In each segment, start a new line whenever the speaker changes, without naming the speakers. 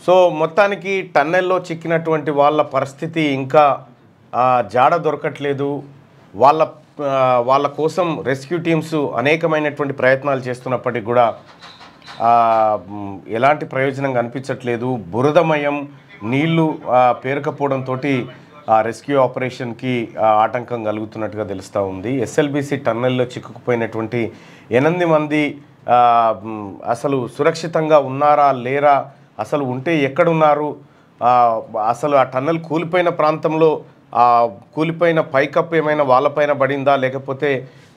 So మొత్తానికి టన్నెల్లో చిక్కినటువంటి వాళ్ళ పరిస్థితి ఇంకా జాడ దొరకట్లేదు. వాళ్ళ కోసం రెస్క్యూ టీమ్స్ అనేకమైనటువంటి ప్రయత్నాలు చేస్తున్నప్పటికీ కూడా ఎలాంటి ప్రయోజనం కనిపించట్లేదు. బురదమయం నీళ్లు పేరుకపోవడంతో రెస్క్యూ ఆపరేషన్కి ఆటంకం కలుగుతున్నట్టుగా తెలుస్తూ ఉంది. ఎస్ఎల్బిసి టన్నెల్లో చిక్కుకుపోయినటువంటి 8 మంది అసలు సురక్షితంగా ఉన్నారా లేరా, అసలు ఉంటే ఎక్కడున్నారు, అసలు ఆ టన్నెల్ కూలిపోయిన ప్రాంతంలో కూలిపోయిన పైకప్పు ఏమైనా వాళ్ళపైన పడిందా, లేకపోతే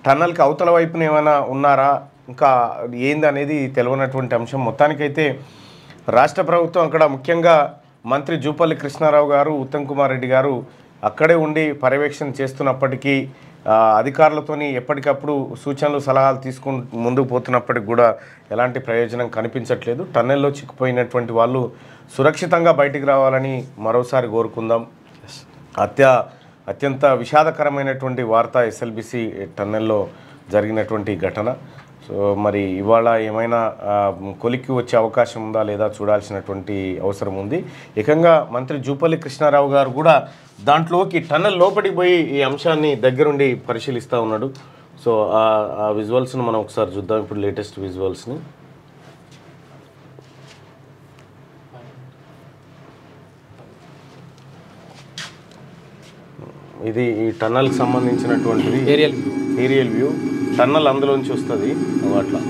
టన్నెల్కి అవతల వైపున ఏమైనా ఉన్నారా, ఇంకా ఏంది అనేది తెలియనటువంటి అంశం. మొత్తానికైతే రాష్ట్ర ప్రభుత్వం అక్కడ ముఖ్యంగా మంత్రి జూపల్లి కృష్ణారావు గారు, ఉత్తమ్ కుమార్ రెడ్డి గారు అక్కడే ఉండి పర్యవేక్షణ చేస్తున్నప్పటికీ అధికారులతోని ఎప్పటికప్పుడు సూచనలు సలహాలు తీసుకుని ముందుకు పోతున్నప్పటికి కూడా ఎలాంటి ప్రయోజనం కనిపించట్లేదు. టన్నెల్లో చిక్కుపోయినటువంటి వాళ్ళు సురక్షితంగా బయటికి రావాలని మరోసారి కోరుకుందాం. అత్యంత విషాదకరమైనటువంటి వార్త ఎస్ఎల్బిసి టన్నెల్లో జరిగినటువంటి ఘటన. సో మరి ఇవాళ ఏమైనా కొలిక్కి వచ్చే అవకాశం ఉందా లేదా చూడాల్సినటువంటి అవసరం ఉంది. ఏకంగా మంత్రి జూపల్లి కృష్ణారావు గారు కూడా దాంట్లోకి టన్నెల్ లోపలికి పోయి ఈ అంశాన్ని దగ్గరుండి పరిశీలిస్తూ ఉన్నాడు. సో ఆ విజువల్స్ని మనం ఒకసారి చూద్దాం. ఇప్పుడు లేటెస్ట్ విజువల్స్ని ఇది ఈ టన్నెల్కి సంబంధించినటువంటిది ఏరియల్ వ్యూ. టన్నెల్ అందులోంచి వస్తుంది అట్లా.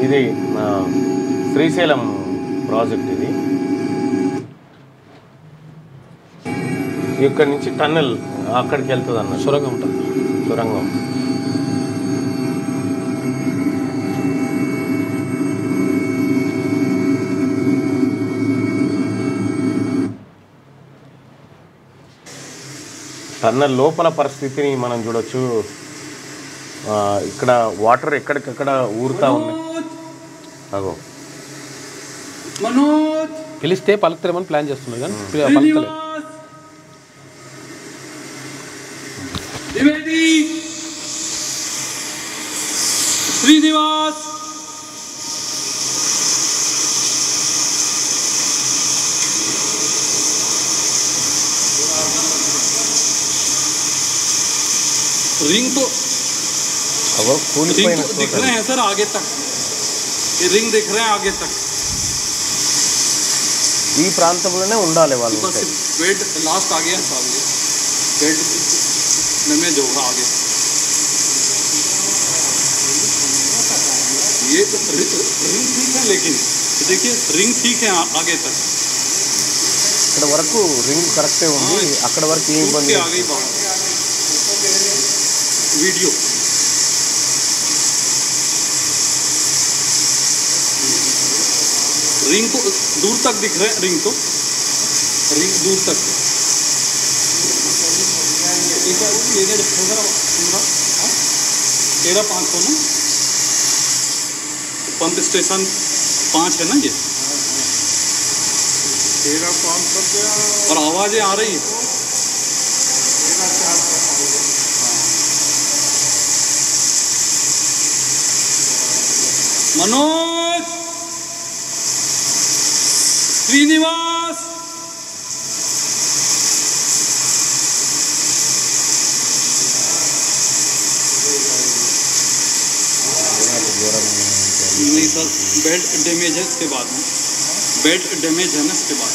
ఇది శ్రీశైలం ప్రాజెక్ట్. ఇది ఇక్కడి నుంచి టన్నెల్ అక్కడికి వెళ్తుంది అన్న, సొరంగం ఉంటుంది. సొరంగం టన్నెల్ లోపల పరిస్థితిని మనం చూడొచ్చు. ఇక్కడ వాటర్ ఎక్కడికక్కడ ఊరుతా ఉన్నాయి. అగో
పిలిస్తే పలుకుతారేమని ప్లాన్ చేస్తున్నారు కానీ పలుకుతలేదు.
శ్రీనివాస్ रिंग तो दिख रहे हैं सर आगे तक, ये रिंग दिख रहे हैं आगे तक.
ఈ ప్రాంతంలోనే ఉండాలి వాళ్ళు.
बेड लास्ट आ गया साहब, ये बेड डैमेज होगा आगे. ये रिंग ठीक है, लेकिन देखिए रिंग ठीक है आगे तक.
ఇక్కడ వరకు రింగ్ కరెక్టే ఉంది, అక్కడ వరకు ఏం ఇబ్బంది.
आगे वीडियो रिंग को दूर तक दिख रहे हैं, रिंग तो रिंग दूर तक. 13,500 ना पंप स्टेशन 5 है ना ये 13,500 और आवाजें आ रही है. मनोज श्रीनिवास नहीं सर, बेल्ट डैमेज है इसके बाद में, बेल्ट डैमेज है ना इसके बाद.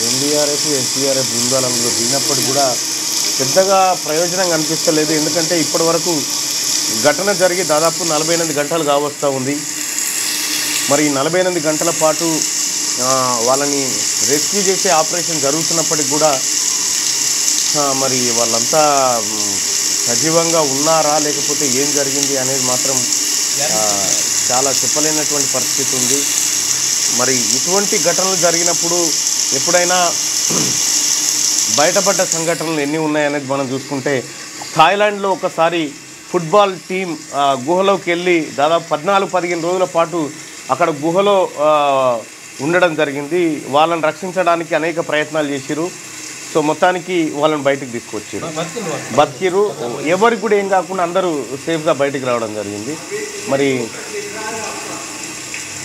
ఎన్డీఆర్ఎఫ్ ఎన్టీఆర్ఎఫ్ బృందాలు అందులో దిగినప్పటికీ కూడా పెద్దగా ప్రయోజనం కనిపిస్తలేదు. ఎందుకంటే ఇప్పటి వరకు ఘటన జరిగి దాదాపు 48 గంటలు కావస్తూ ఉంది. మరి 48 గంటల పాటు వాళ్ళని రెస్క్యూ చేసే ఆపరేషన్ జరుగుతున్నప్పటికి కూడా మరి వాళ్ళంతా సజీవంగా ఉన్నారా లేకపోతే ఏం జరిగింది అనేది మాత్రం చాలా చెప్పలేనటువంటి పరిస్థితి ఉంది. మరి ఇటువంటి ఘటనలు జరిగినప్పుడు ఎప్పుడైనా బయటపడ్డ సంఘటనలు ఎన్ని ఉన్నాయనేది మనం చూసుకుంటే, థాయిలాండ్లో ఒకసారి ఫుట్బాల్ టీం గుహలోకి వెళ్ళి దాదాపు 14-15 రోజుల పాటు అక్కడ గుహలో ఉండడం జరిగింది. వాళ్ళని రక్షించడానికి అనేక ప్రయత్నాలు చేసిరు. సో మొత్తానికి వాళ్ళని బయటకు తీసుకొచ్చారు, బతికిరు. ఎవరికి కూడా ఏం కాకుండా అందరూ సేఫ్గా బయటికి రావడం జరిగింది. మరి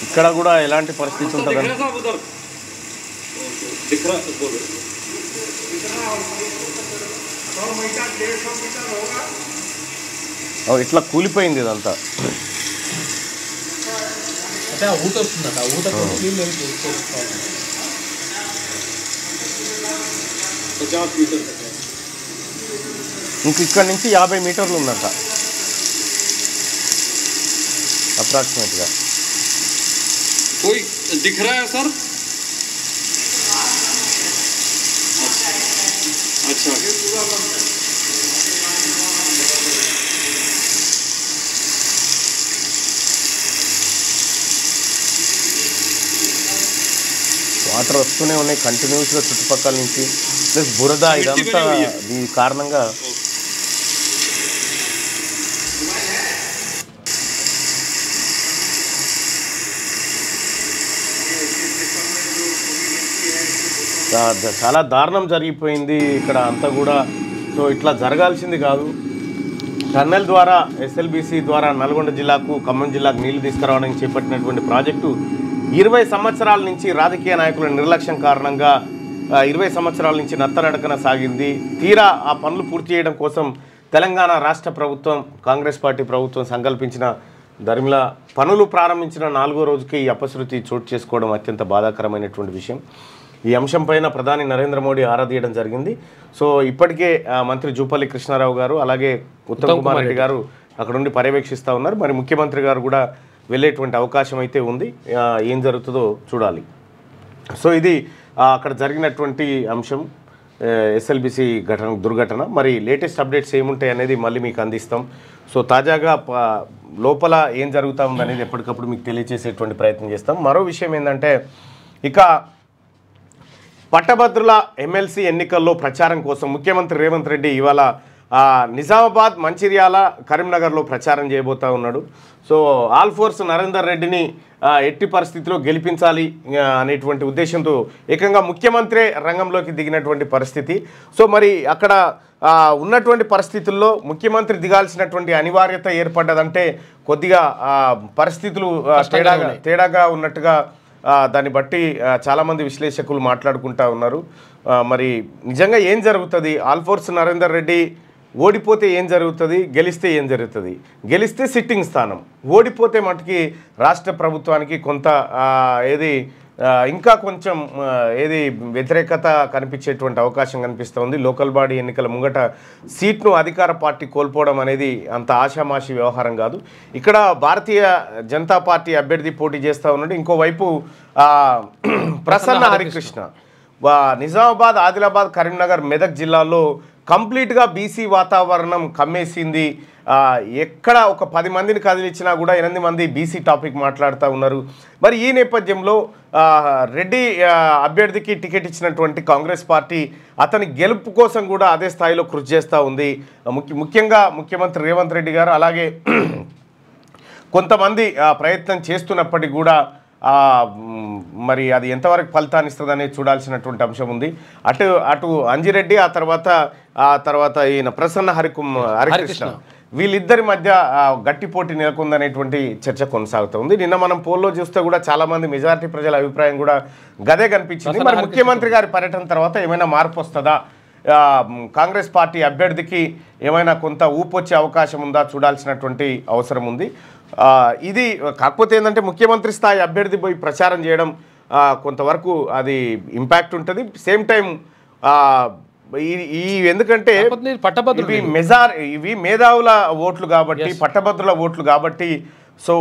ఇక్కడ కూడా ఎలాంటి పరిస్థితి ఉంటుందని ఇట్లా కూలిపోయింది ఇదంతా. ఇంక ఇక్కడ నుంచి 50 మీటర్లు ఉందంట అప్రాక్సిమేట్గా.
कोई दिख रहा है सर? अच्छा
వాటర్ వస్తూనే ఉన్నాయి కంటిన్యూస్గా చుట్టుపక్కల నుంచి. ప్లస్ బురద ఇదంతా దీని కారణంగా చాలా దారుణం జరిగిపోయింది ఇక్కడ అంతా కూడా. సో ఇట్లా జరగాల్సింది కాదు. టన్నెల్ ద్వారా ఎస్ఎల్బీసీ ద్వారా నల్గొండ జిల్లాకు, ఖమ్మం జిల్లాకు నీళ్లు తీసుకురావడానికి చేపట్టినటువంటి ప్రాజెక్టు 20 సంవత్సరాల నుంచి రాజకీయ నాయకుల నిర్లక్ష్యం కారణంగా 20 సంవత్సరాల నుంచి నత్తనడకన సాగింది. తీరా ఆ పనులు పూర్తి చేయడం కోసం తెలంగాణ రాష్ట్ర ప్రభుత్వం, కాంగ్రెస్ పార్టీ ప్రభుత్వం సంకల్పించిన దరిమిలా పనులు ప్రారంభించిన 4వ రోజుకి ఈ అపశృతి చోటు చేసుకోవడం అత్యంత బాధాకరమైనటువంటి విషయం. ఈ అంశం పైన ప్రధాని నరేంద్ర మోడీ ఆరా తీయడం జరిగింది. సో ఇప్పటికే మంత్రి జూపల్లి కృష్ణారావు గారు అలాగే ఉత్తమ్ కుమార్ రెడ్డి గారు అక్కడ నుండి పర్యవేక్షిస్తూ ఉన్నారు. మరి ముఖ్యమంత్రి గారు కూడా వెళ్ళేటువంటి అవకాశం అయితే ఉంది. ఏం జరుగుతుందో చూడాలి. సో ఇది అక్కడ జరిగినటువంటి అంశం, ఎస్ఎల్బీసీ దుర్ఘటన. మరి లేటెస్ట్ అప్డేట్స్ ఏముంటాయి అనేది మళ్ళీ మీకు అందిస్తాం. సో తాజాగా లోపల ఏం జరుగుతూ ఉందనేది ఎప్పటికప్పుడు మీకు తెలియజేసేటువంటి ప్రయత్నం చేస్తాం. మరో విషయం ఏంటంటే, ఇక పట్టభద్రుల ఎమ్మెల్సీ ఎన్నికల్లో ప్రచారం కోసం ముఖ్యమంత్రి రేవంత్ రెడ్డి ఇవాళ నిజామాబాద్, మంచిర్యాల, కరీంనగర్లో ప్రచారం చేయబోతూ ఉన్నాడు. సో ఆల్ ఫోర్స్ నరేందర్ రెడ్డిని ఎట్టి పరిస్థితిలో గెలిపించాలి అనేటువంటి ఉద్దేశంతో ఏకంగా ముఖ్యమంత్రి రంగంలోకి దిగినటువంటి పరిస్థితి. సో మరి అక్కడ ఉన్నటువంటి పరిస్థితుల్లో ముఖ్యమంత్రి దిగాల్సినటువంటి అనివార్యత ఏర్పడ్డదంటే కొద్దిగా పరిస్థితులు తేడాగా ఉన్నట్టుగా దాన్ని బట్టి చాలామంది విశ్లేషకులు మాట్లాడుకుంటూ ఉన్నారు. మరి నిజంగా ఏం జరుగుతుంది? ఆల్ ఫోర్స్ నరేందర్ రెడ్డి ఓడిపోతే ఏం జరుగుతుంది, గెలిస్తే ఏం జరుగుతుంది? గెలిస్తే సిట్టింగ్ స్థానం, ఓడిపోతే మటుకి రాష్ట్ర ప్రభుత్వానికి కొంత ఇంకా కొంచెం వ్యతిరేకత కనిపించేటువంటి అవకాశం కనిపిస్తుంది. లోకల్ బాడీ ఎన్నికల ముంగట సీట్ను అధికార పార్టీ కోల్పోవడం అనేది అంత ఆషామాషి వ్యవహారం కాదు. ఇక్కడ భారతీయ జనతా పార్టీ అభ్యర్థి పోటీ చేస్తూ ఉన్నాడు. ఇంకోవైపు ప్రసన్న హరికృష్ణ నిజామాబాద్, ఆదిలాబాద్, కరీంనగర్, మెదక్ జిల్లాల్లో కంప్లీట్గా బీసీ వాతావరణం కమ్మేసింది. ఎక్కడ ఒక 10 మందిని కదిలిచ్చినా కూడా 8 మంది బీసీ టాపిక్ మాట్లాడుతూ ఉన్నారు. మరి ఈ నేపథ్యంలో రెడ్డి అభ్యర్థికి టికెట్ ఇచ్చినటువంటి కాంగ్రెస్ పార్టీ అతని గెలుపు కోసం కూడా అదే స్థాయిలో కృషి చేస్తూ ఉంది. ముఖ్యంగా ముఖ్యమంత్రి రేవంత్ రెడ్డి గారు అలాగే కొంతమంది ప్రయత్నం చేస్తున్నప్పటికీ కూడా మరి అది ఎంతవరకు ఫలితాన్ని ఇస్తుంది అనేది చూడాల్సినటువంటి అంశం ఉంది. అటు అంజిరెడ్డి, ఆ తర్వాత ఈయన ప్రసన్న హరికృష్ణ వీళ్ళిద్దరి మధ్య గట్టి పోటీ నెలకొందనేటువంటి చర్చ కొనసాగుతుంది. నిన్న మనం పోల్లో చూస్తే కూడా చాలామంది మెజారిటీ ప్రజల అభిప్రాయం కూడా గదే కనిపించింది. మరి ముఖ్యమంత్రి గారి పర్యటన తర్వాత ఏమైనా మార్పు వస్తుందా, కాంగ్రెస్ పార్టీ అభ్యర్థికి ఏమైనా కొంత ఊపొచ్చే అవకాశం ఉందా చూడాల్సినటువంటి అవసరం ఉంది. ఇది కాకపోతే ఏంటంటే ముఖ్యమంత్రి స్థాయి అభ్యర్థి పోయి ప్రచారం చేయడం కొంతవరకు అది ఇంపాక్ట్ ఉంటుంది. సేమ్ టైం ఎందుకంటే ఇవి మేధావుల ఓట్లు కాబట్టి, పట్టభద్రుల ఓట్లు కాబట్టి, సో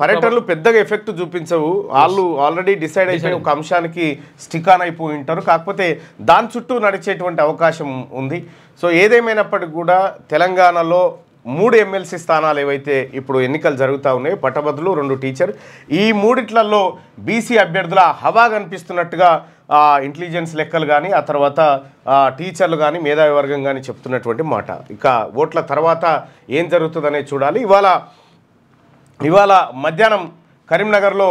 పర్యటనలు పెద్దగా ఎఫెక్ట్ చూపించవు. వాళ్ళు ఆల్రెడీ డిసైడ్ అయిపోయి ఒక అంశానికి స్టిక్ ఆన్ అయిపోయి ఉంటారు. కాకపోతే దాని చుట్టూ నడిచేటువంటి అవకాశం ఉంది. సో ఏదేమైనప్పటికీ కూడా తెలంగాణలో 3 ఎమ్మెల్సీ స్థానాలు ఏవైతే ఇప్పుడు ఎన్నికలు జరుగుతూ ఉన్నాయో, పట్టభద్రులు, 2 టీచర్, ఈ మూడిట్లలో బీసీ అభ్యర్థుల హవా కనిపిస్తున్నట్టుగా ఇంటెలిజెన్స్ లెక్కలు కానీ, ఆ తర్వాత టీచర్లు కానీ, మేధావి వర్గం కానీ చెప్తున్నటువంటి మాట. ఇక ఓట్ల తర్వాత ఏం జరుగుతుందనేది చూడాలి. ఇవాళ మధ్యాహ్నం కరీంనగర్లో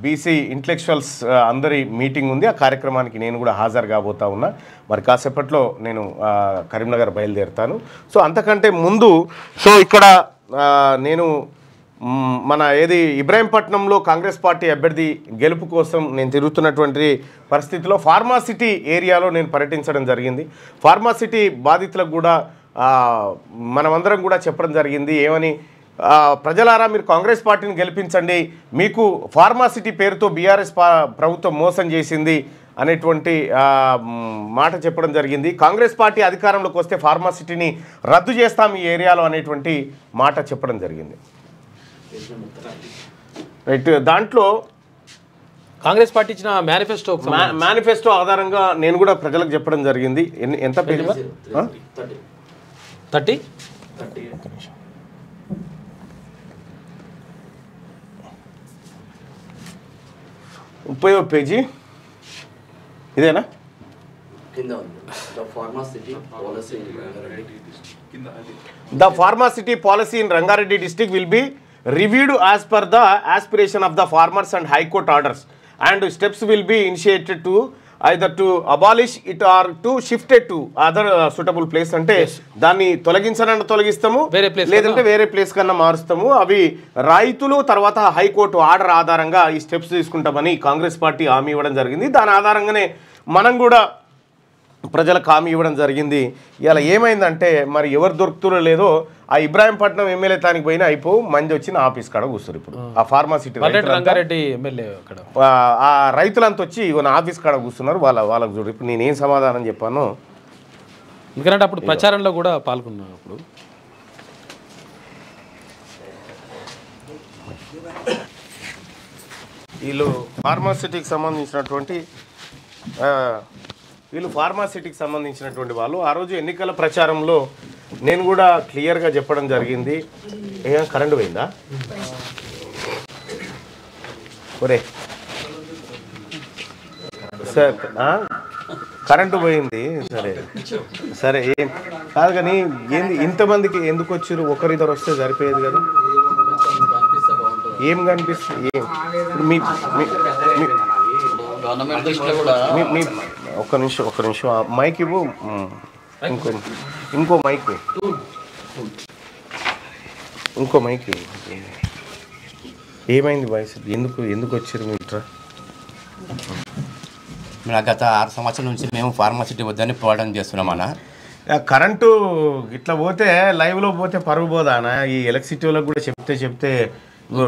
బీసీ ఇంటలెక్చువల్స్ అందరి మీటింగ్ ఉంది. ఆ కార్యక్రమానికి నేను కూడా హాజరు కాబోతా ఉన్నా. మరి కాసేపట్లో నేను కరీంనగర్ బయలుదేరుతాను. సో అంతకంటే ముందు ఇక్కడ నేను మన ఇబ్రాహీంపట్నంలో కాంగ్రెస్ పార్టీ అభ్యర్థి గెలుపు కోసం నేను తిరుగుతున్నటువంటి పరిస్థితిలో ఫార్మాసిటీ ఏరియాలో నేను పర్యటించడం జరిగింది. ఫార్మాసిటీ బాధితులకు కూడా మనమందరం కూడా చెప్పడం జరిగింది ఏమని, ప్రజలారా మీరు కాంగ్రెస్ పార్టీని గెలిపించండి, మీకు ఫార్మాసిటీ పేరుతో బీఆర్ఎస్ ప్రభుత్వం మోసం చేసింది అనేటువంటి మాట చెప్పడం జరిగింది. కాంగ్రెస్ పార్టీ అధికారంలోకి వస్తే ఫార్మాసిటీని రద్దు చేస్తాం ఈ ఏరియాలో అనేటువంటి మాట చెప్పడం జరిగింది. రైట్, దాంట్లో
కాంగ్రెస్ పార్టీ ఇచ్చిన
మేనిఫెస్టో ఆధారంగా నేను కూడా ప్రజలకు చెప్పడం జరిగింది. ఎంత పేజీ
30
30వ పేజీ ఇదేనా? The pharmacity policy in Rangareddy district will be reviewed as per the aspiration of the farmers and High Court orders, and steps will be initiated to either to abolish it or to shift it to other suitable place. అంటే దాన్ని తొలగించాలంటే తొలగిస్తాము, లేదంటే వేరే place కన్నా మారుస్తాము. అవి రైతులు తర్వాత high court order ఆధారంగా ఈ స్టెప్స్ తీసుకుంటామని కాంగ్రెస్ పార్టీ హామీ ఇవ్వడం జరిగింది. దాని ఆధారంగానే మనం కూడా ప్రజలకు హామీ ఇవ్వడం జరిగింది. ఇలా ఏమైందంటే మరి ఎవరు దొరుకుతురో లేదో ఆ ఇబ్రాహీంపట్నం ఎమ్మెల్యే తానికి పోయినా అయిపో మంది వచ్చి నా ఆఫీస్ కాడ కూర్చున్నారు. ఇప్పుడు ఆ ఫార్మాసిటీ ఆ రైతులంతా వచ్చి నా ఆఫీస్ కాడ కూర్చున్నారు. వాళ్ళకు చూడు ఇప్పుడు నేనేం సమాధానం చెప్పాను.
ఎందుకంటే అప్పుడు ప్రచారంలో కూడా పాల్గొన్నాను. అప్పుడు
వీళ్ళు ఫార్మాసిటీకి సంబంధించినటువంటి వాళ్ళు ఆ రోజు ఎన్నికల ప్రచారంలో నేను కూడా క్లియర్గా చెప్పడం జరిగింది. కరెంటు పోయిందా? ఒరే సార్ కరెంటు పోయింది. సరే ఏం కాదు కానీ ఇంతమందికి ఎందుకు వచ్చారు? ఒకరిద్దరు వస్తే సరిపోయేది కదా. ఏం కనిపిస్తుంది? ఒక్క నిమిషం మైక్ ఇవ్వు. ఇంకో మైక్ ఏమైంది వాయిస్? ఎందుకు వచ్చారు మీరు?
గత 6 సంవత్సరాల నుంచి మేము ఫార్మాసిటీ వద్దని పోరాటం చేస్తున్నామన్నా.
కరెంటు ఇట్లా పోతే లైవ్లో పోతే పరుగు పోదానా? ఈ ఎలక్ట్రిసిటీ కూడా చెప్తే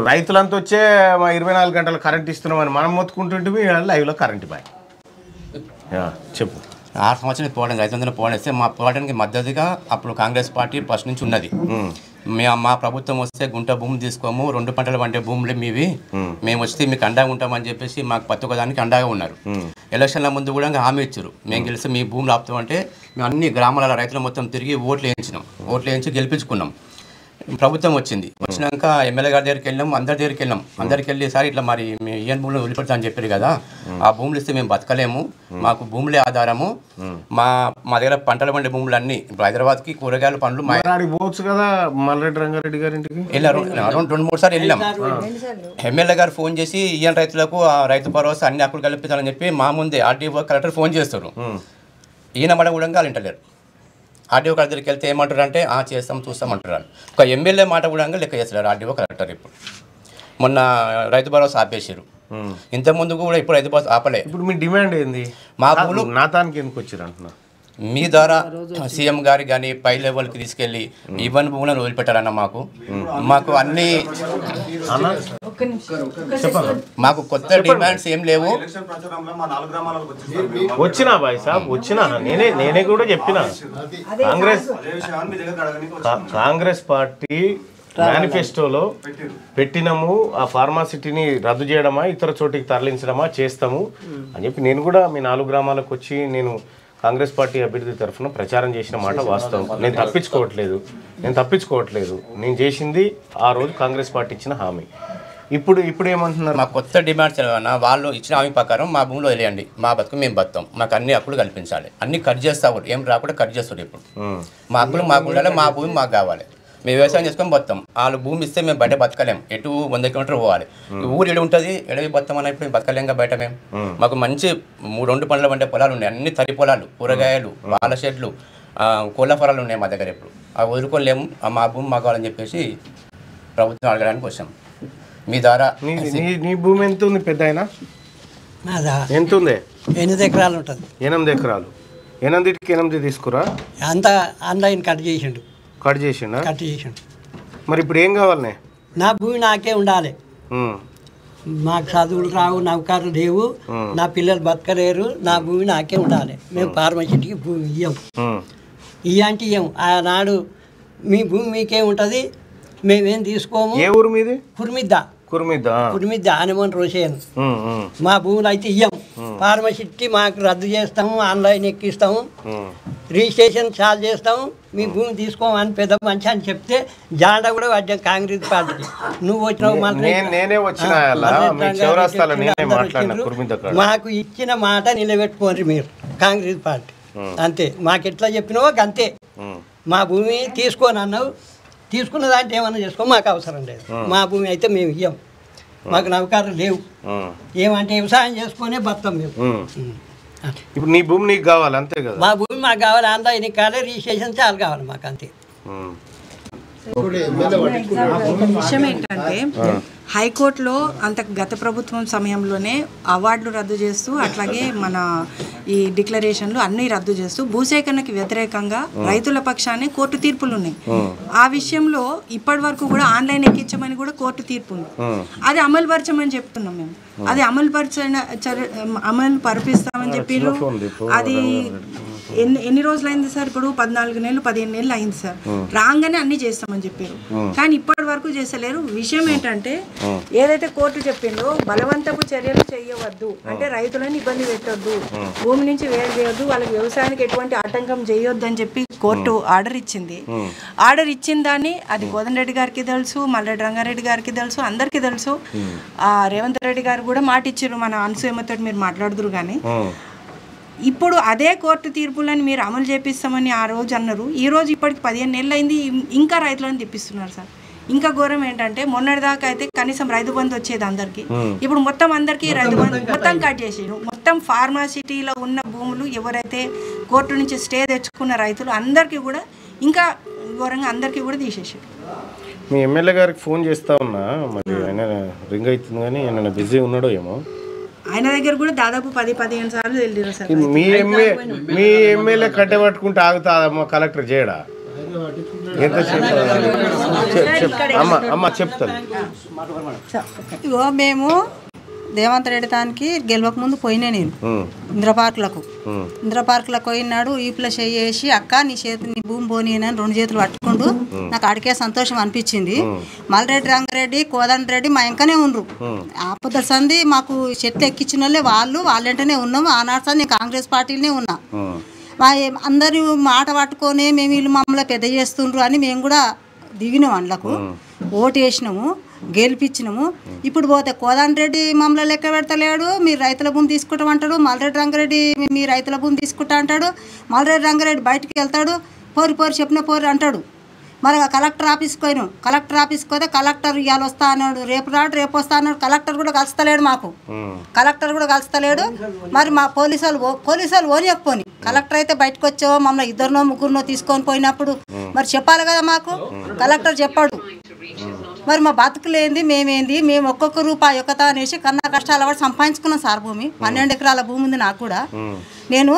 రైతులంతా వచ్చే 24 గంటలు కరెంట్ ఇస్తున్నామని మనం మొత్తుకుంటుంటే లైవ్లో కరెంట్ బాయ్ చెప్పు.
6 సంవత్సరాలు పోవడం రైతులందరూ పోవడేస్తే మా పోవడానికి మద్దతుగా అప్పుడు కాంగ్రెస్ పార్టీ ఫస్ట్ నుంచి ఉన్నది. మా ప్రభుత్వం వస్తే గుంట భూమి తీసుకోము, 2 పంటలు పండే భూములే మీవి, మేము వస్తే మీకు అండగా ఉంటామని చెప్పేసి మాకు ప్రతి ఒక్కదానికి అండగా ఉన్నారు. ఎలక్షన్ల ముందు కూడా హామీ ఇచ్చారు, మేము గెలిస్తే మీ భూములు ఆపుతామంటే మేము అన్ని గ్రామాల రైతులు మొత్తం తిరిగి ఓట్లు వేయించి గెలిపించుకున్నాం. ప్రభుత్వం వచ్చినాక ఎమ్మెల్యే గారి దగ్గరికి వెళ్ళాం, అందరికి వెళ్ళి సార్ ఇట్లా మరి మేము ఈయన భూములు వదిలిపెడతా అని చెప్పారు కదా, ఆ భూములు ఇస్తే మేము బతకలేము, మాకు భూములే ఆధారము, మా దగ్గర పంటలు పండే భూములు అన్ని హైదరాబాద్కి కూరగాయల పండ్లు
పోవచ్చు కదా. మల్రెడ్డి రంగారెడ్డి గారి ఇంటికి
వెళ్ళారు, 2-3 సార్లు వెళ్ళాం. ఎమ్మెల్యే గారు ఫోన్ చేసి ఈయన రైతులకు ఆ రైతు భరోసా అన్ని హక్కులు కల్పించాలని చెప్పి మా ముందే ఆర్టీఓ కలెక్టర్ ఫోన్ చేస్తారు. ఈయన మడ కూడా వాళ్ళింటలేరు. ఆర్డీఓ కలెక్టర్ దగ్గరికి వెళ్తే ఏమంటారు అంటే చేస్తాం చూస్తామంటారు. ఒక ఎమ్మెల్యే మాట కూడా లెక్క చేస్తారు ఆర్డీఓ కలెక్టర్. ఇప్పుడు మొన్న రైతు భరోసా ఆపేసారు, ఇంతకుముందు కూడా ఇప్పుడు రైతు భరోసా ఆపలే.
ఇప్పుడు మీ డిమాండ్ ఏంది?
మా భూములు
నాతానికి ఎందుకు వచ్చారు అంటున్నా?
మీ ద్వారా సీఎం గారికి కానీ పై లెవెల్కి తీసుకెళ్ళి ఇవన్నీ భూములను వదిలిపెట్టారన్న మాకు అన్ని మాకు కొత్త డిమాండ్స్ ఏం లేవు.
వచ్చినా బాయ్ సాబ్ వచ్చినా నేనే కూడా చెప్పిన కాంగ్రెస్ పార్టీ మేనిఫెస్టోలో పెట్టినాము, ఆ ఫార్మాసిటీని రద్దు చేయడమా ఇతర చోటికి తరలించడమా చేస్తాము అని చెప్పి నేను కూడా మీ 4 గ్రామాలకు వచ్చి నేను కాంగ్రెస్ పార్టీ అభ్యర్థి తరఫున ప్రచారం చేసిన మాట వాస్తవం. నేను తప్పించుకోవట్లేదు. నేను చేసింది ఆ రోజు కాంగ్రెస్ పార్టీ ఇచ్చిన హామీ. ఇప్పుడు ఏమంటున్నారు?
మా కొత్త డిమాండ్స్ వాళ్ళు ఇచ్చిన హామీ ప్రకారం మా భూమిలో వదిలేయండి, మా బతుకు మేము బతాం, మాకు అన్ని హక్కులు కల్పించాలి, అన్ని కట్ చేస్తావు, ఏం రాకుండా కట్ చేస్తారు. ఇప్పుడు మా హక్కులు మాకు ఉండాలి, మా భూమి మాకు కావాలి. మేము వ్యవసాయం చేసుకొని బతాం. వాళ్ళు భూమి ఇస్తే మేము బయట బతకలేం, ఎటు 100 కిలోమీటర్లు పోవాలి. ఊరు ఎడ ఉంటుంది, ఎడవి బతాం అన్నప్పుడు మేము బతకలేంగా బయట. మేము మాకు మంచి 2 పండ్ల వంటి పొలాలు ఉన్నాయి, అన్ని తరి పొలాలు, కూరగాయలు, పాల షెడ్లు, కోళ్ళ ఫలాలు ఉన్నాయి మా దగ్గర. ఇప్పుడు అవి వదులుకోలేము, మా భూమి మాకు కావాలని చెప్పేసి ప్రభుత్వం అడగడానికి వచ్చాం మీ ద్వారా.
నీ భూమి ఎంత ఉంది పెద్ద అయినా? ఎంత ఉంది?
8 ఎకరాలు ఉంటుంది.
8 ఎకరాలు. 8కి 8 తీసుకురా.
అంతా ఆన్లైన్ కట్ చేసిండు.
కట్ చేసిండు. మరి ఇప్పుడు ఏం కావాలనే?
నా భూమి నాకే ఉండాలి. మాకు చదువులు రావు, నౌకర్లు లేవు, నా పిల్లలు బతకలేరు, నా భూమి నాకే ఉండాలి. మేము ఫార్మసిటీకి భూమి ఇయ్యంటే ఇయ్యం. ఆనాడు మీ భూమి మీకే ఉంటుంది, మేమేం తీసుకోము.
ఏ ఊరు మీది?
కుర్మిద్ద హనుమాన్ రోషేన్. మా భూములు అయితే ఇయ్యం. ఫార్మసిటీ మాకు రద్దు చేస్తాము, ఆన్లైన్ ఎక్కిస్తాము, రిజిస్ట్రేషన్ చాలు చేస్తాము, మీ భూమి తీసుకోమని పెద్ద మంచి అని చెప్తే జాండా కూడా వచ్చాం కాంగ్రెస్ పార్టీకి. నువ్వు వచ్చినావు, మాకు ఇచ్చిన మాట నిలబెట్టుకోండి మీరు కాంగ్రెస్ పార్టీ. అంతే, మాకు ఎట్లా చెప్పినావో అంతే. మా భూమి తీసుకోని అన్నావు, తీసుకున్న దాంట్లో ఏమన్నా చేసుకో, మాకు అవసరం లేదు. మా భూమి అయితే మేము ఇయ్యం, మాకు నౌకర్లు లేవు, ఏమంటే వ్యవసాయం చేసుకునే బతాం మేము.
ఇప్పుడు నీ భూమి నీకు కావాలి అంతే కదా?
మా భూమి మాకు కావాలి, ఆన్లైన్ కావాలి, రిజిస్ట్రేషన్ చాలు కావాలి మాకు అంతే.
విషయం ఏంటంటే హైకోర్టులో గత ప్రభుత్వం సమయంలోనే అవార్డులు రద్దు చేస్తూ, అట్లాగే మన ఈ డిక్లరేషన్లు అన్నీ రద్దు చేస్తూ భూసేకరణకి వ్యతిరేకంగా రైతుల పక్షాన్ని కోర్టు తీర్పులు ఉన్నాయి. ఆ విషయంలో ఇప్పటి వరకు కూడా ఆన్లైన్ ఎక్కించమని కూడా కోర్టు తీర్పు ఉంది. అది అమలు పరచమని చెప్తున్నాం మేము. అది అమలు పరిపిస్తామని చెప్పారు. అది ఎన్ని రోజులు అయింది సార్? ఇప్పుడు 14 నెలలు 15 నెలలు అయింది సార్. రాగానే అన్ని చేస్తామని చెప్పారు, కానీ ఇప్పటి వరకు చేసలేరు. విషయం ఏంటంటే ఏదైతే కోర్టు చెప్పిందో బలవంతపు చర్యలు చేయవద్దు, అంటే రైతులను ఇబ్బంది పెట్టొద్దు, భూమి నుంచి వేరు చేయొద్దు, వాళ్ళకి వ్యవసాయానికి ఎటువంటి ఆటంకం చేయొద్దు అని చెప్పి కోర్టు ఆర్డర్ ఇచ్చింది. ఆర్డర్ ఇచ్చిన దాన్ని అది కోదండరెడ్డి గారికి తెలుసు, మల్రెడ్డి రంగారెడ్డి గారికి తెలుసు, అందరికీ తెలుసు. రేవంత్ రెడ్డి గారు కూడా మాట ఇచ్చారు, మన అనసూయమ్మతో మీరు మాట్లాడుదురు. కానీ ఇప్పుడు అదే కోర్టు తీర్పులను మీరు అమలు చేపిస్తామని ఆ రోజు అన్నారు. ఈ రోజు ఇప్పటికి 15 నెలలు అయింది, ఇంకా రైతులను తెప్పిస్తున్నారు సార్. ఇంకా ఘోరం ఏంటంటే మొన్నటిదాకా అయితే కనీసం రైతు బంధు వచ్చేది అందరికి, ఇప్పుడు మొత్తం అందరికి రైతు బంధు మొత్తం కట్ చేసారు. మొత్తం ఫార్మాసిటీలో ఉన్న భూములు ఎవరైతే కోర్టు నుంచి స్టే తెచ్చుకున్న రైతులు అందరికీ కూడా ఇంకా ఘోరంగా అందరికీ కూడా తీసేసారు.
మీ ఎమ్మెల్యే గారికి ఫోన్ చేస్తా ఉన్నా, మరి ఆయన రింగ్ అవుతుంది కానీ ఆయన బిజీ ఉన్నాడో ఏమో.
ఆయన దగ్గర కూడా దాదాపు 10-15 సార్లు వెళ్ళారు సార్.
మీ ఎమ్మెల్యే కట్టె పట్టుకుంటే ఆగుతాదమ్మా, కలెక్టర్ చేయడా? అమ్మ చెప్తాను.
ఇగో మేము రేవంత్ రెడ్డి దానికి గెలవక ముందు పోయినా నేను ఇంద్రపార్కులకు పోయినాడు. ఈపుల చేసి అక్క నీ భూమి పోనీనని 2 చేతులు పట్టుకుంటూ నాకు అడిగే సంతోషం అనిపించింది. మల్రెడ్డి రంగారెడ్డి కోదండరెడ్డి మా ఇంకనే ఉండ్రు. ఆపద సంది మాకు చెట్లు ఎక్కించిన వాళ్ళంటనే ఉన్నాము. ఆనాడు సార్ నేను కాంగ్రెస్ పార్టీలోనే ఉన్నా. అందరూ మాట పట్టుకొని మేము వీళ్ళు మమ్మల్ని పెద్ద చేస్తుండ్రు అని మేము కూడా దిగినాం, అందులకు ఓటు వేసినాము, గెలిపించినాము. ఇప్పుడు పోతే కోదండరెడ్డి మమ్మల్ని లెక్క పెడతలేడు, మీరు రైతుల భూమి తీసుకుంటామంటాడు. మల్రెడ్డి రంగారెడ్డి మీ రైతుల భూమి తీసుకుంటా అంటాడు. మల్రెడ్డి రంగారెడ్డి బయటికి వెళ్తాడు, పోరి చెప్పిన పోరి అంటాడు. మరి కలెక్టర్ ఆఫీస్కి పోయినాం, కలెక్టర్ ఆఫీస్కి పోతే కలెక్టర్ ఇవాళ వస్తా అన్నాడు, రేపు వస్తా అన్నాడు. కలెక్టర్ కూడా కలుస్తలేడు, మాకు కలెక్టర్ కూడా కలుస్తలేడు. మరి మా పోలీసు వాళ్ళు ఓనియకపోని, కలెక్టర్ అయితే బయటకు వచ్చావో మమ్మల్ని 2 3 తీసుకొని పోయినప్పుడు మరి చెప్పాలి కదా మాకు. కలెక్టర్ చెప్పాడు. మరి మా బతుకులేంది, మేమేంది, మేము ఒక్కొక్క రూపాయి ఒక్కత అనేసి కన్నా కష్టాల వాడు సంపాదించుకున్నాం సార్. భూమి 12 ఎకరాల భూమి ఉంది నాకు కూడా. నేను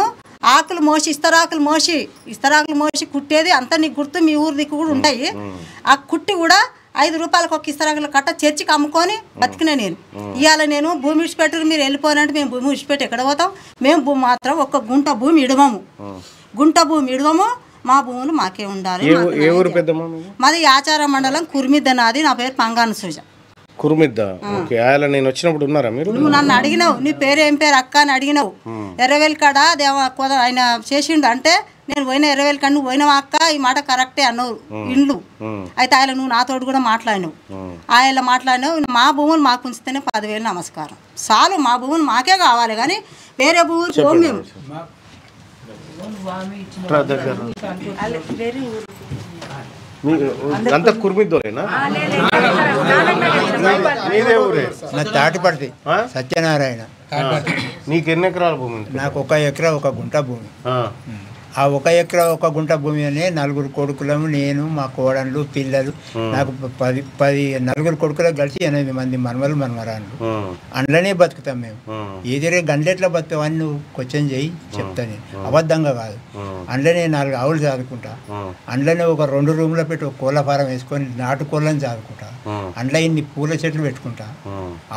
ఆకులు మోసి ఇస్తరాకులు మోసి కుట్టేది అంతా నీకు గుర్తు, మీ ఊరు దిక్కు కూడా ఉంటాయి. ఆ కుట్టి కూడా 5 రూపాయలకు ఒక ఇస్తరాకులు కట్ట చర్చికి అమ్ముకొని బతికినా నేను. ఇవాళ నేను భూమి విడిచిపెట్టారు, మీరు వెళ్ళిపోయినట్టు మేము భూమి విడిచిపెట్టి ఎక్కడ పోతాం? మేము మాత్రం ఒక గుంట భూమి ఇడవము, మా భూములు మాకే ఉండాలి. మాది ఆచార మండలం కుర్మిద్ద, నాది. నా పేరు పంగాను సుజ.
కుర్మిద్ద. నేను వచ్చినప్పుడు ఉన్నారా మీరు?
నువ్వు నన్ను అడిగినావు, నీ పేరు ఏం పేరు అక్క అని అడిగినావు. ఎర్రవేలు కాడ ఆయన చేసిండు అంటే నేను పోయిన 20,000 కాడ నువ్వు పోయినావా అక్క, ఈ మాట కరెక్టే అన్నావు ఇండ్లు. అయితే ఆయన నువ్వు నాతోటి కూడా మాట్లాడినావు. ఆయన మాట్లాడినావు, మా భూములు మాకు ఉంచితేనే 10,000 నమస్కారం చాలు. మా భూములు మాకే కావాలి, కానీ వేరే భూములు పోము మేము.
అంత కుర్మిద్దోలేనా? నీదే ఊరే?
నా తాటిపడితే సత్యనారాయణ.
నీకు ఎన్ని ఎకరాల భూమి?
నాకు 1 ఎకరా 1 గుంట భూమి. ఆ 1 ఎకరా 1 గుంట భూమి అనే 4 కొడుకులము, నేను, మా కోడళ్ళు, పిల్లలు. నాకు 10 కొడుకులకు కలిసి 8 మంది మనవలు మనవరాళ్ళు. అందులోనే బతుకుతాం మేము. ఏదిరే గంటెట్లా బతుకుతామని నువ్వు క్వశ్చన్ చేయి, చెప్తాను. అబద్ధంగా కాదు. అందులోనే 4 ఆవులు చదువుకుంటా. అందులోనే ఒక 2 రూమ్లో పెట్టి ఒక కోళ్ళ ఫారం వేసుకొని నాటుకోళ్ళని చదువుకుంటా. అందులో ఇన్ని పూల చెట్లు పెట్టుకుంటా.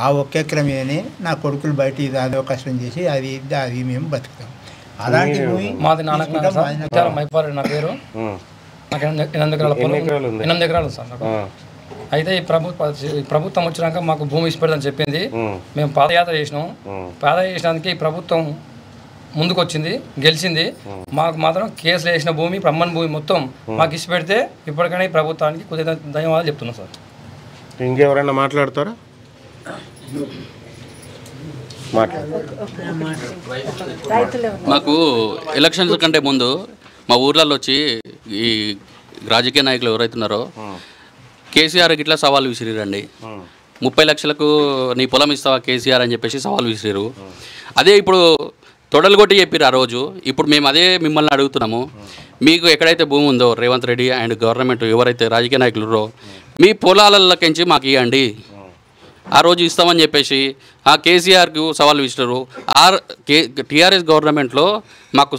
ఆ 1 ఎకరం మీదనే నా కొడుకులు బయట ఇది అదో కష్టం చేసి అది మేము బతుకుతాం. అలాంటి
మాది నాన్నకు మైపారెడ్డి నా పేరు. నాకు 8 ఎకరాల పొలం, 8 ఎకరాలు సార్ నాకు. అయితే ఈ ప్రభుత్వం వచ్చినాక మాకు భూమి ఇచ్చిపెడదని చెప్పింది. మేము పాదయాత్ర చేసినాం. పాదయాత్ర చేసినందుకు ఈ ప్రభుత్వం ముందుకు వచ్చింది, గెలిచింది. మాకు మాత్రం కేసులు వేసిన భూమి, బ్రహ్మన్ భూమి మొత్తం మాకు ఇచ్చి పెడితే ఇప్పటికైనా ఈ ప్రభుత్వానికి కొద్దిగా ధన్యవాదాలు చెప్తున్నాం సార్.
ఇంకెవరైనా మాట్లాడతారా?
మాకు ఎలక్షన్స్ కంటే ముందు మా ఊర్లలో వచ్చి ఈ రాజకీయ నాయకులు ఎవరైతే ఉన్నారో కేసీఆర్ ఇట్లా సవాల్ విసిరిరండి. 30 లక్షలకు నీ పొలం ఇస్తావా కేసీఆర్ అని చెప్పేసి సవాల్ విసిరారు. అదే ఇప్పుడు తొడలు కొట్టి చెప్పారు ఆ రోజు. ఇప్పుడు మేము అదే మిమ్మల్ని అడుగుతున్నాము, మీకు ఎక్కడైతే భూమి ఉందో రేవంత్ రెడ్డి అండ్ గవర్నమెంట్ ఎవరైతే రాజకీయ నాయకులు ఉన్నారో మీ పొలాలకి మాకు ఇవ్వండి. ఆ రోజు ఇస్తామని చెప్పేసి ఆ కేసీఆర్కు సవాల్ విసిరారు. టీఆర్ఎస్ గవర్నమెంట్లో మాకు